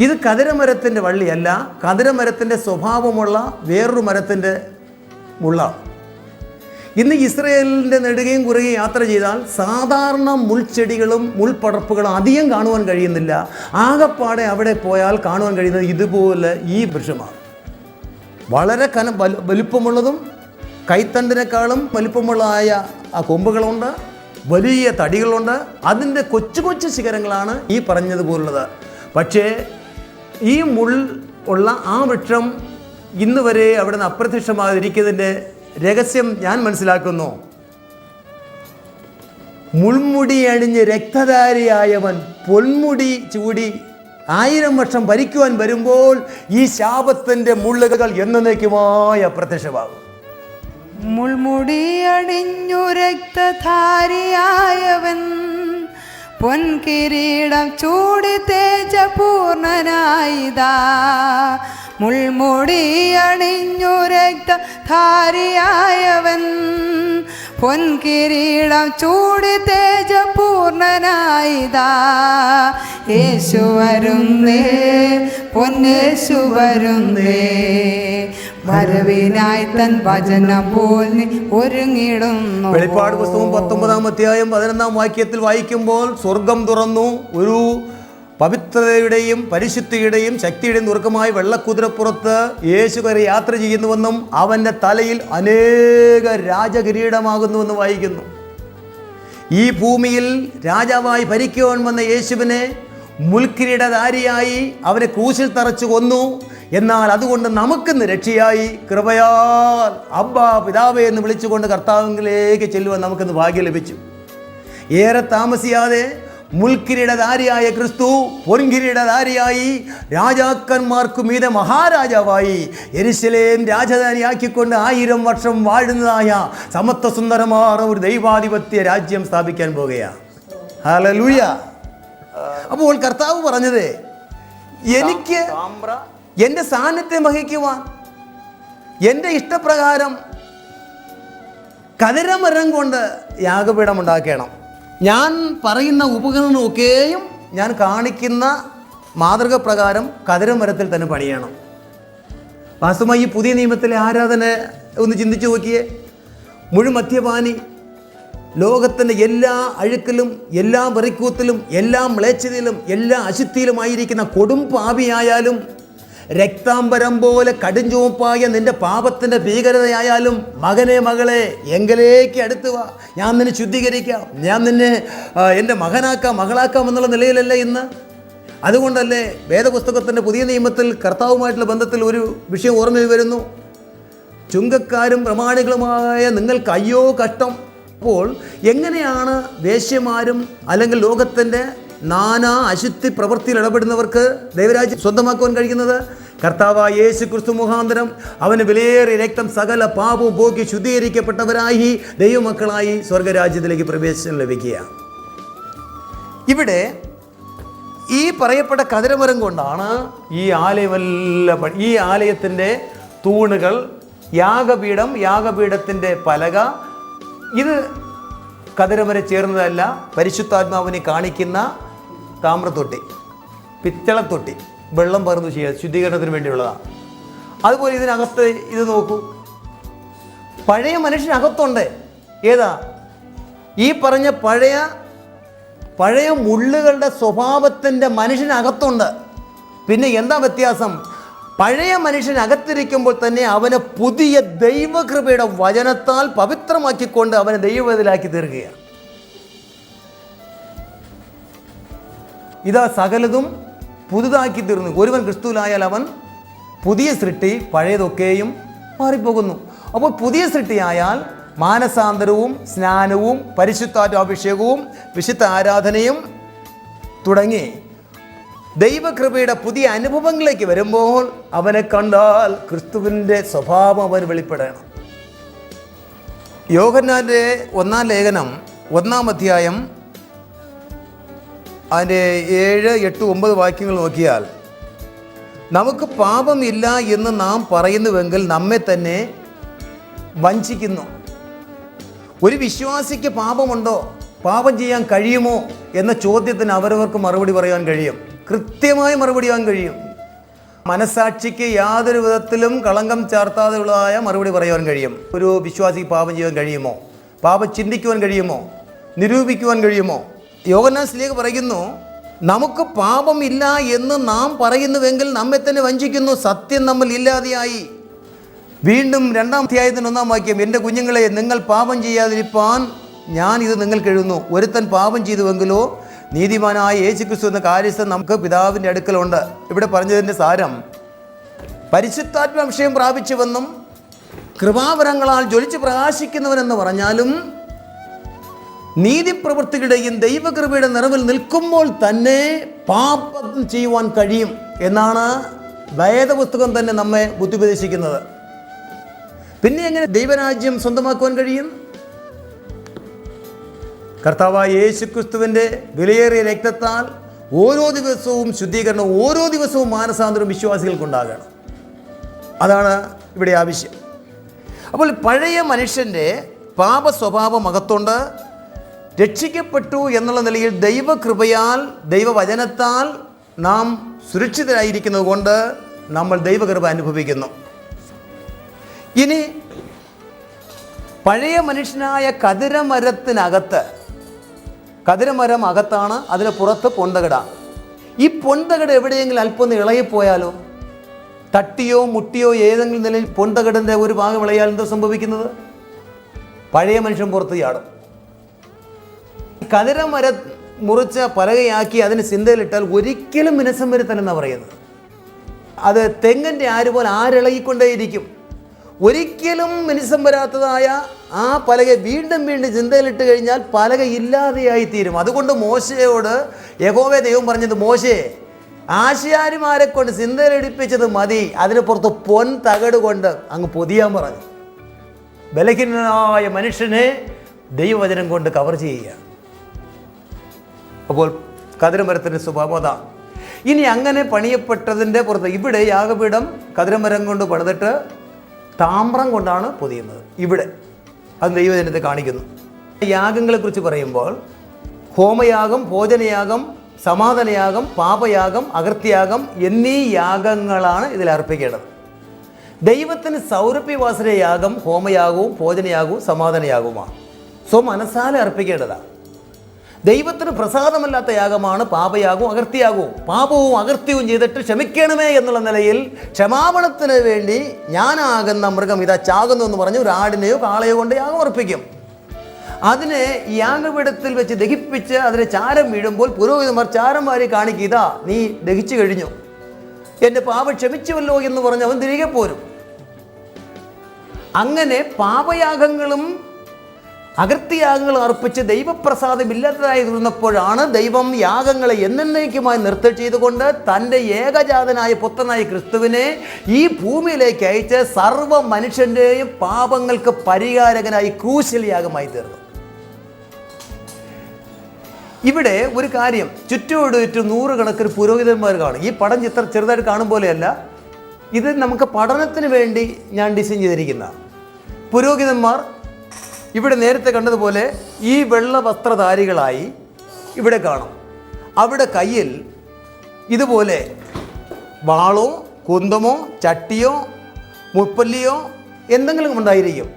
ഇത് കതിരമരത്തിൻ്റെ വള്ളിയല്ല, കതിരമരത്തിൻ്റെ സ്വഭാവമുള്ള വേറൊരു മരത്തിൻ്റെ മുള്ളാണ്. ഇന്ന് ഇസ്രയേലിൻ്റെ നെടുകയും കുറുകയും യാത്ര ചെയ്താൽ സാധാരണ മുൾച്ചെടികളും മുൾപടർപ്പുകളും അധികം കാണുവാൻ കഴിയുന്നില്ല. ആകപ്പാടെ അവിടെ പോയാൽ കാണുവാൻ കഴിയുന്നത് ഇതുപോലെ ഈ വൃക്ഷമാണ്. വളരെ വലുപ്പമുള്ളതും കൈത്തണ്ടിനേക്കാളും വലുപ്പമുള്ളതായ ആ കൊമ്പുകളുണ്ട്, വലിയ തടികളുണ്ട്. അതിൻ്റെ കൊച്ചു കൊച്ചു ശിഖരങ്ങളാണ് ഈ പറഞ്ഞതുപോലുള്ളത്. പക്ഷേ ഈ മുൾ ഉള്ള ആ വൃക്ഷം ഇന്ന് വരെ അവിടെ നിന്ന് അപ്രത്യക്ഷമാകാതിരിക്കുന്നതിൻ്റെ രഹസ്യം ഞാൻ മനസ്സിലാക്കുന്നു. മുൾമുടി അണിഞ്ഞ് രക്തധാരിയായവൻ പൊന്മുടി ചൂടി 1000 വർഷം ഭരിക്കുവാൻ വരുമ്പോൾ ഈ ശാപത്തിൻ്റെ മുള്ളുകൾ എന്നേക്കുമായി അപ്രത്യക്ഷമാകും. മുൾമുടി അണിഞ്ഞു രക്തധാരിയായവൻ പൊൻകിരീടം ചൂടി തേജപൂർണനായിതാ. മുൾമുടി അണിഞ്ഞു രക്തധാരിയായവൻ പൊൻകിരീടം ചൂടി തേജപൂർണനായിതാ. യേശു വരുന്നേ, പൊന്നേശു വരുന്നേ, വരവിനായി തൻ വചനം പോൽ നീ ഒരുങ്ങിടുന്നു. വെളിപ്പാട് പുസ്തകം 19-ാം അധ്യായം 11-ാം വാക്യത്തിൽ വായിക്കുമ്പോൾ സ്വർഗം തുറന്നു, ഒരു പവിത്രതയുടെയും പരിശുദ്ധിയുടെയും ശക്തിയുടെയും ദുർഗമായി വെള്ളക്കുതിരപ്പുറത്ത് യേശു കയറി യാത്ര ചെയ്യുന്നുവെന്നും അവൻ്റെ തലയിൽ അനേക രാജകിരീടമാകുന്നുവെന്ന് വായിക്കുന്നു. ഈ ഭൂമിയിൽ രാജാവായി ഭരിക്കുവാൻ വന്ന യേശുവിനെ മുൾക്കിരീടധാരിയായി അവനെ ക്രൂശിൽ തറച്ചു കൊന്നു. എന്നാൽ അതുകൊണ്ട് നമുക്കിന്ന് രക്ഷയായി കൃപയാൽ അബ്ബാ പിതാവേ എന്ന് വിളിച്ചുകൊണ്ട് കർത്താവിലേക്ക് ചെല്ലുവാൻ നമുക്കിന്ന് ഭാഗ്യം ലഭിച്ചു. ഏറെ താമസിയാതെ മുൾക്കിരീടധാരിയായ ക്രിസ്തു പൊൻകിരീടധാരിയായി രാജാക്കന്മാർക്കു മീതെ മഹാരാജാവായി യെരുശലേം രാജധാനിയാക്കിക്കൊണ്ട് 1000 വർഷം വാഴുന്നതായ സമത്വസുന്ദരമായ ഒരു ദൈവാധിപത്യ രാജ്യം സ്ഥാപിക്കാൻ പോകുകയാണ്. ഹല്ലേലൂയ. അപ്പോൾ കർത്താവ് പറഞ്ഞത്, എനിക്ക് എൻ്റെ സാന്നിധ്യം വഹിക്കുവാൻ എൻ്റെ ഇഷ്ടപ്രകാരം കതിരമരം കൊണ്ട് യാഗപീഠം ഉണ്ടാക്കണം. ഞാൻ പറയുന്ന ഉപകരണമൊക്കെയും ഞാൻ കാണിക്കുന്ന മാതൃക പ്രകാരം കതിരമരത്തിൽ തന്നെ പണിയണം. വാസ്തവമായി ഈ പുതിയ നിയമത്തിലെ ആരാധന ഒന്ന് ചിന്തിച്ചു നോക്കിയേ. മുഴുമദ്യപാനി, ലോകത്തിൻ്റെ എല്ലാ അഴുക്കിലും എല്ലാ വെറിക്കൂത്തിലും എല്ലാ മ്ലേച്ഛതയിലും എല്ലാ അശുദ്ധിയിലുമായിരിക്കുന്ന കൊടും പാപിയായാലും, രക്താംബരം പോലെ കടുംചുവപ്പായ നിന്റെ പാപത്തിൻ്റെ ഭീകരതയായാലും, മകനെ മകളെ എങ്കിലേക്ക് അടുത്ത് വാ, ഞാൻ നിന്നെ ശുദ്ധീകരിക്കാം, ഞാൻ നിന്നെ എൻ്റെ മകനാക്കാം മകളാക്കാം എന്നുള്ള നിലയിലല്ല ഇന്ന്. അതുകൊണ്ടല്ലേ വേദപുസ്തകത്തിൻ്റെ പുതിയ നിയമത്തിൽ കർത്താവുമായിട്ടുള്ള ബന്ധത്തിൽ ഒരു വിഷയം ഓർമ്മയിൽ വരുന്നു. ചുങ്കക്കാരും പ്രമാണികളുമായ നിങ്ങൾക്ക് അയ്യോ കഷ്ടം. അപ്പോൾ എങ്ങനെയാണ് വേശ്യമാരും അല്ലെങ്കിൽ ലോകത്തിൻ്റെ നാനാ അശുദ്ധി പ്രവൃത്തിയിൽ ഇടപെടുന്നവർക്ക് ദൈവരാജ്യം സ്വന്തമാക്കുവാൻ കഴിയുന്നത്? കർത്താവായ യേശു ക്രിസ്തു മുഖാന്തരം അവന് വിലയേറിയ രക്തം സകല പാപവും പോക്കി ശുദ്ധീകരിക്കപ്പെട്ടവരായി ദൈവമക്കളായി സ്വർഗരാജ്യത്തിലേക്ക് പ്രവേശനം ലഭിക്കുക. ഇവിടെ ഈ പറയപ്പെട്ട കതിരമരം കൊണ്ടാണ് ഈ ആലയമെല്ലാം, ഈ ആലയത്തിൻ്റെ തൂണുകൾ, യാഗപീഠം, യാഗപീഠത്തിൻ്റെ പലക, ഇത് കതിരമരം ചേർന്നതല്ല. പരിശുദ്ധാത്മാവിനെ കാണിക്കുന്ന താമ്രത്തൊട്ടി, പിത്തളത്തൊട്ടി, വെള്ളം പകർന്നു ചെയ്യുക, ശുദ്ധീകരണത്തിന് വേണ്ടിയുള്ളതാണ്. അതുപോലെ ഇതിനകത്ത് ഇത് നോക്കൂ, പഴയ മനുഷ്യനകത്തുണ്ട്. ഏതാ? ഈ പറഞ്ഞ പഴയ മുള്ളുകളുടെ സ്വഭാവത്തിൻ്റെ മനുഷ്യനകത്തുണ്ട്. പിന്നെ എന്താ വ്യത്യാസം? പഴയ മനുഷ്യനകത്തിരിക്കുമ്പോൾ തന്നെ അവനെ പുതിയ ദൈവകൃപയുടെ വചനത്താൽ പവിത്രമാക്കിക്കൊണ്ട് അവനെ ദൈവത്തിലാക്കി തീർക്കുകയാണ്. ഇതാ സകലതും പുതുതാക്കി തീർന്നു. ഒരുവൻ ക്രിസ്തുവിലായാൽ അവൻ പുതിയ സൃഷ്ടി, പഴയതൊക്കെയും മാറിപ്പോകുന്നു. അപ്പോൾ പുതിയ സൃഷ്ടിയായാൽ മാനസാന്തരവും സ്നാനവും പരിശുദ്ധാത്മാഭിഷേകവും വിശുദ്ധ ആരാധനയും തുടങ്ങി ദൈവകൃപയുടെ പുതിയ അനുഭവങ്ങളിലേക്ക് വരുമ്പോൾ അവനെ കണ്ടാൽ ക്രിസ്തുവിൻ്റെ സ്വഭാവം അവൻ വെളിപ്പെടണം. യോഹന്നാൻ്റെ 1-ാം ലേഖനം 1-ാം അധ്യായം അതിൻ്റെ 7, 8, 9 വാക്യങ്ങൾ നോക്കിയാൽ, നമുക്ക് പാപമില്ല എന്ന് നാം പറയുന്നുവെങ്കിൽ നമ്മെ തന്നെ വഞ്ചിക്കുന്നു. ഒരു വിശ്വാസിക്ക് പാപമുണ്ടോ, പാപം ചെയ്യാൻ കഴിയുമോ എന്ന ചോദ്യത്തിന് അവരവർക്ക് മറുപടി പറയാൻ കഴിയും. കൃത്യമായി മറുപടി ചെയ്യാൻ കഴിയും. മനസാക്ഷിക്ക് യാതൊരു വിധത്തിലും കളങ്കം ചേർത്താതെയുള്ളതായ മറുപടി പറയാൻ കഴിയും. ഒരു വിശ്വാസിക്ക് പാപം ചെയ്യാൻ കഴിയുമോ, പാപം ചിന്തിക്കുവാൻ കഴിയുമോ, നിരൂപിക്കുവാൻ കഴിയുമോ? യോഹന്നാൻ ശ്ലീഹ പറയുന്നു, നമുക്ക് പാപമില്ല എന്ന് നാം പറയുന്നുവെങ്കിൽ നമ്മെ തന്നെ വഞ്ചിക്കുന്നു, സത്യം നമ്മൾ ഇല്ലാതെയായി. വീണ്ടും 2-ാം അധ്യായത്തിന് 1-ാം വാക്യം, എൻ്റെ കുഞ്ഞുങ്ങളെ, നിങ്ങൾ പാപം ചെയ്യാതിരിപ്പാൻ ഞാൻ ഇത് നിങ്ങൾക്ക് എഴുതുന്നു. ഒരുത്തൻ പാപം ചെയ്തുവെങ്കിലോ നീതിമാനായ യേശുക്രിസ്തു എന്ന കാര്യസ്ഥൻ നമുക്ക് പിതാവിൻ്റെ അടുക്കലുണ്ട്. ഇവിടെ പറഞ്ഞതിൻ്റെ സാരം, പരിശുദ്ധാത്മാഭിഷേകം പ്രാപിച്ചുവെന്നും കൃപാവരങ്ങളാൽ ജ്വലിച്ച് പ്രകാശിക്കുന്നവനെന്ന് പറഞ്ഞാലും നീതിപ്രവൃത്തികളുടെയും ദൈവകൃപയുടെ നിറവിൽ നിൽക്കുമ്പോൾ തന്നെ പാപം ചെയ്യുവാൻ കഴിയും എന്നാണ് വേദപുസ്തകം തന്നെ നമ്മെ ബുദ്ധിപദേശിക്കുന്നത്. പിന്നെ എങ്ങനെ ദൈവരാജ്യം സ്വന്തമാക്കുവാൻ കഴിയും? കർത്താവായ യേശുക്രിസ്തുവിൻ്റെ വിലയേറിയ രക്തത്താൽ ഓരോ ദിവസവും ശുദ്ധീകരണം, ഓരോ ദിവസവും മാനസാന്തരം വിശ്വാസികൾക്കുണ്ടാകണം. അതാണ് ഇവിടെ ആവശ്യം. അപ്പോൾ പഴയ മനുഷ്യൻ്റെ പാപ സ്വഭാവം അകത്തുണ്ട്. രക്ഷിക്കപ്പെട്ടു എന്നുള്ള നിലയിൽ ദൈവകൃപയാൽ, ദൈവവചനത്താൽ നാം സുരക്ഷിതരായിരിക്കുന്നത് കൊണ്ട് നമ്മൾ ദൈവകൃപ അനുഭവിക്കുന്നു. ഇനി പഴയ മനുഷ്യനായ കതിരമരത്തിനകത്ത്, കതിരമരം അകത്താണ്, അതിന് പുറത്ത് പൊന്തകട. ഈ പൊന്തകട എവിടെയെങ്കിലും അല്പം ഇളകിപ്പോയാലോ, തട്ടിയോ മുട്ടിയോ ഏതെങ്കിലും നിലയിൽ പൊന്തകടൻ്റെ ഒരു ഭാഗം ഇളയാൽ എന്താ സംഭവിക്കുന്നത്? പഴയ മനുഷ്യൻ പുറത്ത് ചാടും. കതിരമര മുറിച്ച പലകയാക്കി അതിന് ചിന്തയിലിട്ടാൽ ഒരിക്കലും മിനുസം വരുത്തലെന്നാണ് പറയുന്നത്. അത് തെങ്ങിൻ്റെ ആര് പോലെ ആരിളകിക്കൊണ്ടേയിരിക്കും. ഒരിക്കലും മിനുസം വരാത്തതായ ആ പലക വീണ്ടും വീണ്ടും ചിന്തയിലിട്ട് കഴിഞ്ഞാൽ പലക ഇല്ലാതെയായി തീരും. അതുകൊണ്ട് മോശയോട് യഹോവ ദൈവം പറഞ്ഞത്, മോശേ, ആശാരിമാരെ കൊണ്ട് ചിന്തയിലെടുപ്പിച്ചത് മതി, അതിന് പുറത്ത് പൊൻ തകട് കൊണ്ട് അങ്ങ് പൊതിയാൻ പറഞ്ഞു. ബലഹീനനായ മനുഷ്യനെ ദൈവവചനം കൊണ്ട് കവർ ചെയ്യുക. അപ്പോൾ കതിരമരത്തിൻ്റെ സ്വഭാവം അതാണ്. ഇനി അങ്ങനെ പണിയപ്പെട്ടതിൻ്റെ പുറത്ത് ഇവിടെ യാഗപീഠം കതിരമരം കൊണ്ട് പണിതിട്ട് താമ്രം കൊണ്ടാണ് പൊതിയുന്നത്. ഇവിടെ അത് ദൈവജനത്തെ കാണിക്കുന്നു. യാഗങ്ങളെക്കുറിച്ച് പറയുമ്പോൾ ഹോമയാഗം, ഭോജനയാഗം, സമാധാനയാഗം, പാപയാഗം, അകൃത്യയാഗം എന്നീ യാഗങ്ങളാണ് ഇതിൽ അർപ്പിക്കേണ്ടത്. ദൈവത്തിന് സൗരഭ്യവാസന യാഗം ഹോമയാഗവും ഭോജനയാഗവും സമാധാനയാഗവുമാണ്. മനസ്സാലെ അർപ്പിക്കേണ്ടതാണ്. ദൈവത്തിന് പ്രസാദമല്ലാത്ത യാഗമാണ് പാപയാഗവും അകൃത്യയാഗവും. പാപവും അകൃത്യവും ചെയ്തിട്ട് ക്ഷമിക്കണമേ എന്നുള്ള നിലയിൽ ക്ഷമാപണത്തിന് വേണ്ടി ഞാനാകുന്ന മൃഗം ഇതാ ചാകുന്നു എന്ന് പറഞ്ഞ് ഒരു ആടിനെയോ കാളയോ കൊണ്ട് യാഗം അർപ്പിക്കും. അതിനെ യാഗപീഠത്തിൽ വെച്ച് ദഹിപ്പിച്ച് അതിനെ ചാരം വീഴുമ്പോൾ പുരോഹിതന്മാർ ചാരം വാരി കാണിക്കുക, ഇതാ നീ ദഹിച്ചു കഴിഞ്ഞു, എൻ്റെ പാപം ക്ഷമിച്ചുവല്ലോ എന്ന് പറഞ്ഞ് അവൻ തിരികെ പോരും. അങ്ങനെ പാപയാഗങ്ങളും അകൃത്യയാഗങ്ങളും അർപ്പിച്ച് ദൈവപ്രസാദമില്ലാത്തതായി തീർന്നപ്പോഴാണ് ദൈവം യാഗങ്ങളെ എന്നേക്കുമായി നിർത്തൽ ചെയ്തുകൊണ്ട് തൻ്റെ ഏകജാതനായ പുത്രനായ ക്രിസ്തുവിനെ ഈ ഭൂമിയിലേക്ക് അയച്ച് സർവ്വ മനുഷ്യൻ്റെയും പാപങ്ങൾക്ക് പരിഹാരകനായി ക്രൂശിൽ യാഗമായി തീർന്നു. ഇവിടെ ഒരു കാര്യം, ചുറ്റും നൂറുകണക്കിന് പുരോഹിതന്മാർ കാണും. ഈ പടം ചിത്രം ചെറുതായിട്ട് കാണും പോലെയല്ല, ഇത് നമുക്ക് പഠനത്തിന് വേണ്ടി ഞാൻ ഡിസൈൻ ചെയ്തിരിക്കുന്ന പുരോഹിതന്മാർ ഇവിടെ നേരത്തെ കണ്ടതുപോലെ ഈ വെള്ള വസ്ത്രധാരികളായി ഇവിടെ കാണും. അവിടെ കയ്യിൽ ഇതുപോലെ വാളോ കുന്തമോ ചട്ടിയോ മുപ്പല്ലിയോ എന്തെങ്കിലും ഉണ്ടായിരിക്കും.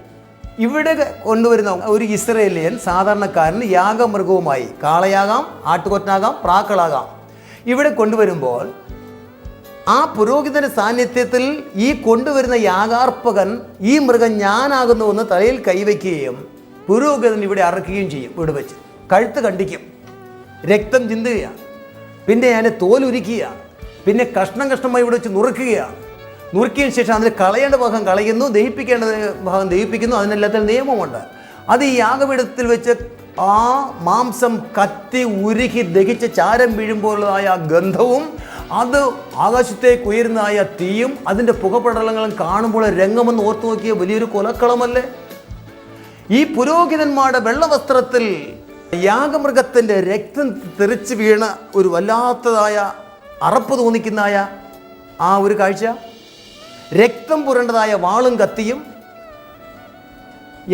ഇവിടെ കൊണ്ടുവരുന്ന ഒരു ഇസ്രയേലിയൻ സാധാരണക്കാരൻ യാഗമൃഗവുമായി, കാളയാകാം, ആട്ടുകൊറ്റനാകാം, പ്രാക്കളാകാം, ഇവിടെ കൊണ്ടുവരുമ്പോൾ ആ പുരോഹിതന്റെ സാന്നിധ്യത്തിൽ ഈ കൊണ്ടുവരുന്ന യാഗാർപ്പകൻ ഈ മൃഗം ഞാനാകുന്നുവെന്ന് തലയിൽ കൈവയ്ക്കുകയും പുരോഹിതൻ ഇവിടെ അറക്കുകയും ചെയ്യും. ഇവിടെ വെച്ച് കഴുത്ത് കണ്ടിക്കും, രക്തം ചിന്തുകയാണ്, പിന്നെ അതിനെ തോലുരിക്കുകയാണ്, പിന്നെ കഷ്ണം കഷ്ണമായി ഇവിടെ വെച്ച് നുറുക്കുകയാണ്. നുറുക്കിയതിന് ശേഷം അതിന് കളയേണ്ട ഭാഗം കളയുന്നു, ദഹിപ്പിക്കേണ്ട ഭാഗം ദഹിപ്പിക്കുന്നു. അതിനെല്ലാത്തിനും നിയമമുണ്ട്. അത് ഈ യാഗപീഠത്തിൽ വെച്ച് ആ മാംസം കത്തി ഉരുകി ദഹിച്ച് ചാരം വീഴുമ്പോഴുള്ളതായ ഗന്ധവും അത് ആകാശത്തേക്ക് ഉയരുന്നതായ തീയും അതിൻ്റെ പുകപടലങ്ങളും കാണുമ്പോൾ രംഗമെന്ന് ഓർത്തു നോക്കിയ വലിയൊരു കൊലക്കളമല്ലേ. ഈ പുരോഹിതന്മാരുടെ വെള്ളവസ്ത്രത്തിൽ യാഗമൃഗത്തിൻ്റെ രക്തം തെറിച്ച് വീണ ഒരു വല്ലാത്തതായ അറപ്പ് തോന്നിക്കുന്നതായ ആ ഒരു കാഴ്ച, രക്തം പുരണ്ടതായ വാളും കത്തിയും,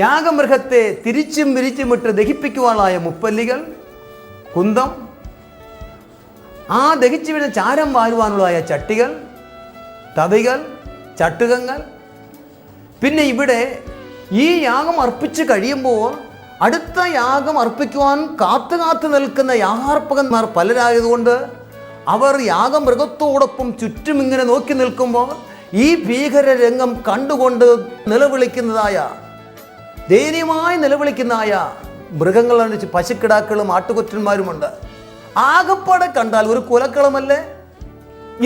യാഗമൃഗത്തെ തിരിച്ചും വിരിച്ചുമിട്ട് ദഹിപ്പിക്കുവാനായ മുപ്പല്ലികൾ, കുന്തം, ആ ദഹിച്ചു വീണ ചാരം വാരുവാനുള്ളതായ ചട്ടികൾ, തവികൾ, ചട്ടുകങ്ങൾ. പിന്നെ ഇവിടെ ഈ യാഗം അർപ്പിച്ച് കഴിയുമ്പോൾ അടുത്ത യാഗം അർപ്പിക്കുവാൻ കാത്തു നിൽക്കുന്ന യാഗാർപ്പകന്മാർ പലരായതുകൊണ്ട് അവർ യാഗമൃഗത്തോടൊപ്പം ചുറ്റും ഇങ്ങനെ നോക്കി നിൽക്കുമ്പോൾ ഈ ഭീകര രംഗം കണ്ടുകൊണ്ട് നിലവിളിക്കുന്നതായ, ദയനീയമായി നിലവിളിക്കുന്നതായ മൃഗങ്ങളാണ് പശുക്കിടാക്കളും ആട്ടുകൊറ്റന്മാരുമുണ്ട്. ആകപ്പാടെ കണ്ടാൽ ഒരു കുലക്കളമല്ലേ.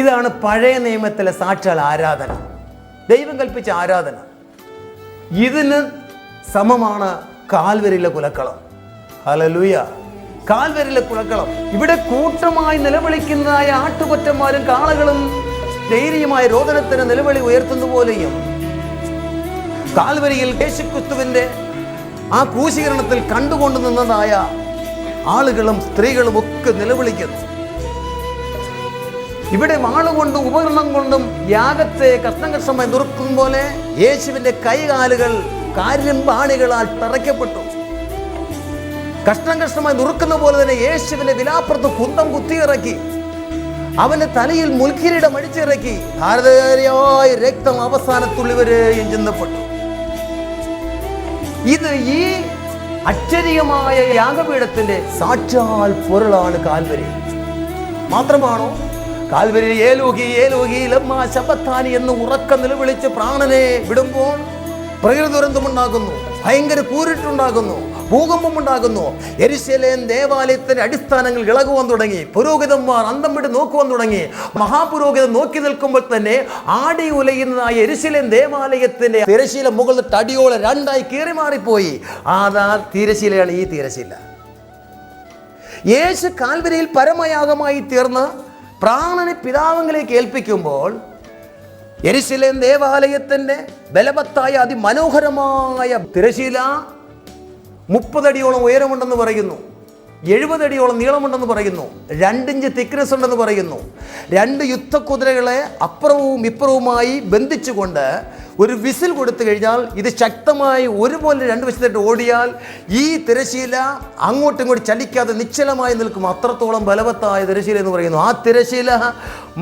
ഇതാണ് പഴയ നിയമത്തിലെ സാക്ഷാൽ ആരാധന, ദൈവം കൽപ്പിച്ച ആരാധന. ഇതിന് സമമാണ് കാൽവരിയിലെ കുലക്കളം. ഹല്ലേലൂയ, കാൽവരിയിലെ കുലക്കളം. ഇവിടെ കൂട്ടമായി നിലവിളിക്കുന്നതായ ആട്ടുകൊറ്റന്മാരും കാളകളും ധൈര്യമായ രോദനത്തിന് നിലവിളി ഉയർത്തുന്ന പോലെയും കാൽവരിയിൽ യേശുക്രിസ്തുവിന്റെ ആ ക്രൂശീകരണത്തിൽ കണ്ടുകൊണ്ടു നിന്നതായ ആളുകളും സ്ത്രീകളും ഒക്കെ നിലവിളിക്കുന്നു. ഇവിടെ വാളുകൊണ്ടും ഉപകരണം കൊണ്ടും യാഗത്തെ കഷ്ണമായി നുറുക്കും പോലെ യേശുവിന്റെ കൈകാലുകൾ കാര്യംപാണികളാൽ തറയ്ക്കപ്പെട്ടു. കഷ്ണമായി നുറുക്കുന്ന പോലെ തന്നെ യേശുവിന്റെ വിലാപ്പുറത്ത് കുന്തം കുത്തിയിറക്കി, അവന്റെ തലയിൽ മുൾക്കിരീടം അടിച്ചിറക്കി, ധാരധാരയായ രക്തം അവസാനത്തുള്ളി വരെയും ചിന്തപ്പെട്ടു. ഇത് ഈ അക്ഷരീയമായ യാഗപീഠത്തിന്റെ സാക്ഷാൽ പൊരുളാണ് കാൽവരി. മാത്രമാണോ, കാൽവരി ഏലോഹി ഏലോഹി ലമ്മാ ശബത്താനി എന്ന് ഉറക്കം നിലവിളിച്ച് പ്രാണനെ വിടുമ്പോൾ പ്രകൃതി ദുരന്തമുണ്ടാകുന്നു, ഭയങ്കര കൂരിട്ടുണ്ടാകുന്നു, ഭൂകമ്പമുണ്ടാകുന്നു. യെരുശലേം ദേവാലയത്തിന്റെ അടിസ്ഥാനങ്ങൾ ഇളകുവാൻ തുടങ്ങി. പുരോഹിതന്മാർ അന്തം വിട്ട് നോക്കുവാൻ തുടങ്ങി. മഹാപുരോഹിതൻ നോക്കി നിൽക്കുമ്പോൾ തന്നെ ആടി ഉലയുന്നതായ യെരുശലേം ദേവാലയത്തിന്റെ തിരശീല മുകളിൽ തടിയോളം രണ്ടായി കീറി മാറിപ്പോയി. അതാ തിരശീലയാണ് ഈ തിരശീല. യേശു കാൽവരിയിൽ പരമയാഗമായി തീർന്ന് പ്രാണനെ പിതാവിലേക്ക് ഏൽപ്പിക്കുമ്പോൾ യെരുശലേം ദേവാലയത്തിന്റെ ബലവത്തായ അതിമനോഹരമായ തിരശീല 30 അടിയോളം ഉയരമുണ്ടെന്ന് പറയുന്നു. 70 അടിയോളം നീളമുണ്ടെന്ന് പറയുന്നു. 2 ഇഞ്ച് തിക്നെസ് ഉണ്ടെന്ന് പറയുന്നു. 2 യുദ്ധക്കുതിരകളെ അപ്പുറവും ഇപ്പുറവുമായി ബന്ധിച്ചുകൊണ്ട് ഒരു വിസിൽ കൊടുത്തു കഴിഞ്ഞാൽ ഇത് ശക്തമായി ഒരുപോലെ 2 വശത്തായിട്ട് ഓടിയാൽ ഈ തിരശീല അങ്ങോട്ടും ഇങ്ങോട്ടും ചലിക്കാതെ നിശ്ചലമായി നിൽക്കും. അത്രത്തോളം ബലവത്തായ തിരശീല എന്ന് പറയുന്നു. ആ തിരശീല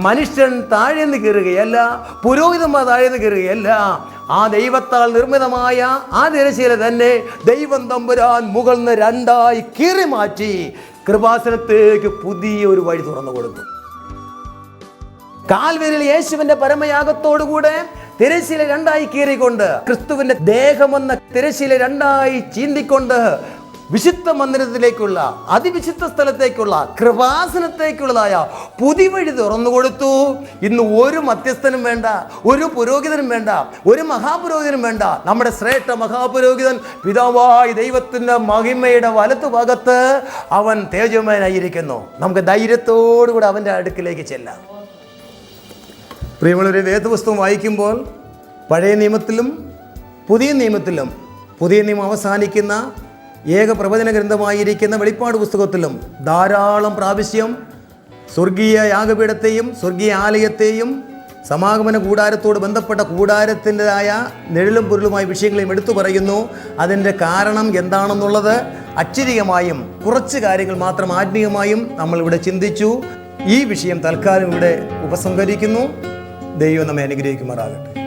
മനുഷ്യൻ താഴേന്ന് കയറുകയല്ല, പുരോഹിതന്മാർ താഴേന്ന് കയറുകയല്ല. ആ ദൈവത്താൽ നിർമ്മിതമായ ആ തിരശീല തന്നെ ദൈവം തമ്പുരാൻ മുകളിൽ 2ആയി കീറി മാറ്റി കൃപാസനത്തേക്ക് പുതിയ ഒരു വഴി തുറന്നു കൊടുത്തു. കാൽവരിയിൽ യേശുവിന്റെ പരമയാഗത്തോടുകൂടെ തിരശീല 2ആയി കീറിക്കൊണ്ട് ക്രിസ്തുവിന്റെ ദേഹമെന്ന തിരശീല 2ആയി ചീന്തിക്കൊണ്ട് വിശുദ്ധ മന്ദിരത്തിലേക്കുള്ള അതിവിശുദ്ധ സ്ഥലത്തേക്കുള്ള കൃപാസനത്തേക്കുള്ളതായ പുതിയ വഴി തുറന്നു കൊടുത്തു. ഇന്ന് ഒരു മധ്യസ്ഥനും വേണ്ട, ഒരു പുരോഹിതനും വേണ്ട, ഒരു മഹാപുരോഹിതനും വേണ്ട. നമ്മുടെ ശ്രേഷ്ഠ മഹാപുരോഹിതൻ പിതാവായ ദൈവത്തിൻ്റെ മഹിമയുടെ വലത്തുഭാഗത്ത് അവൻ തേജോമയനായിരിക്കുന്നു. നമുക്ക് ധൈര്യത്തോടുകൂടി അവൻ്റെ അടുക്കിലേക്ക് ചെല്ലാം. പ്രിയമുള്ളവരെ, വേദപുസ്തകം വായിക്കുമ്പോൾ പഴയ നിയമത്തിലും പുതിയ നിയമത്തിലും, പുതിയ നിയമം അവസാനിക്കുന്ന ഏക പ്രവചന ഗ്രന്ഥമായിരിക്കുന്ന വെളിപ്പാട് പുസ്തകത്തിലും ധാരാളം പ്രാവശ്യം സ്വർഗീയ യാഗപീഠത്തെയും സ്വർഗീയ ആലയത്തെയും സമാഗമന കൂടാരത്തോട് ബന്ധപ്പെട്ട കൂടാരത്തിൻ്റെതായ നിഴലും പൊരുളുമായ വിഷയങ്ങളെയും എടുത്തു പറയുന്നു. അതിൻ്റെ കാരണം എന്താണെന്നുള്ളത് അക്ഷരികമായും കുറച്ച് കാര്യങ്ങൾ മാത്രം ആത്മീയമായും നമ്മളിവിടെ ചിന്തിച്ചു. ഈ വിഷയം തൽക്കാലം ഇവിടെ ഉപസംഹരിക്കുന്നു. ദൈവം നമ്മെ അനുഗ്രഹിക്കുമാറാകട്ടെ.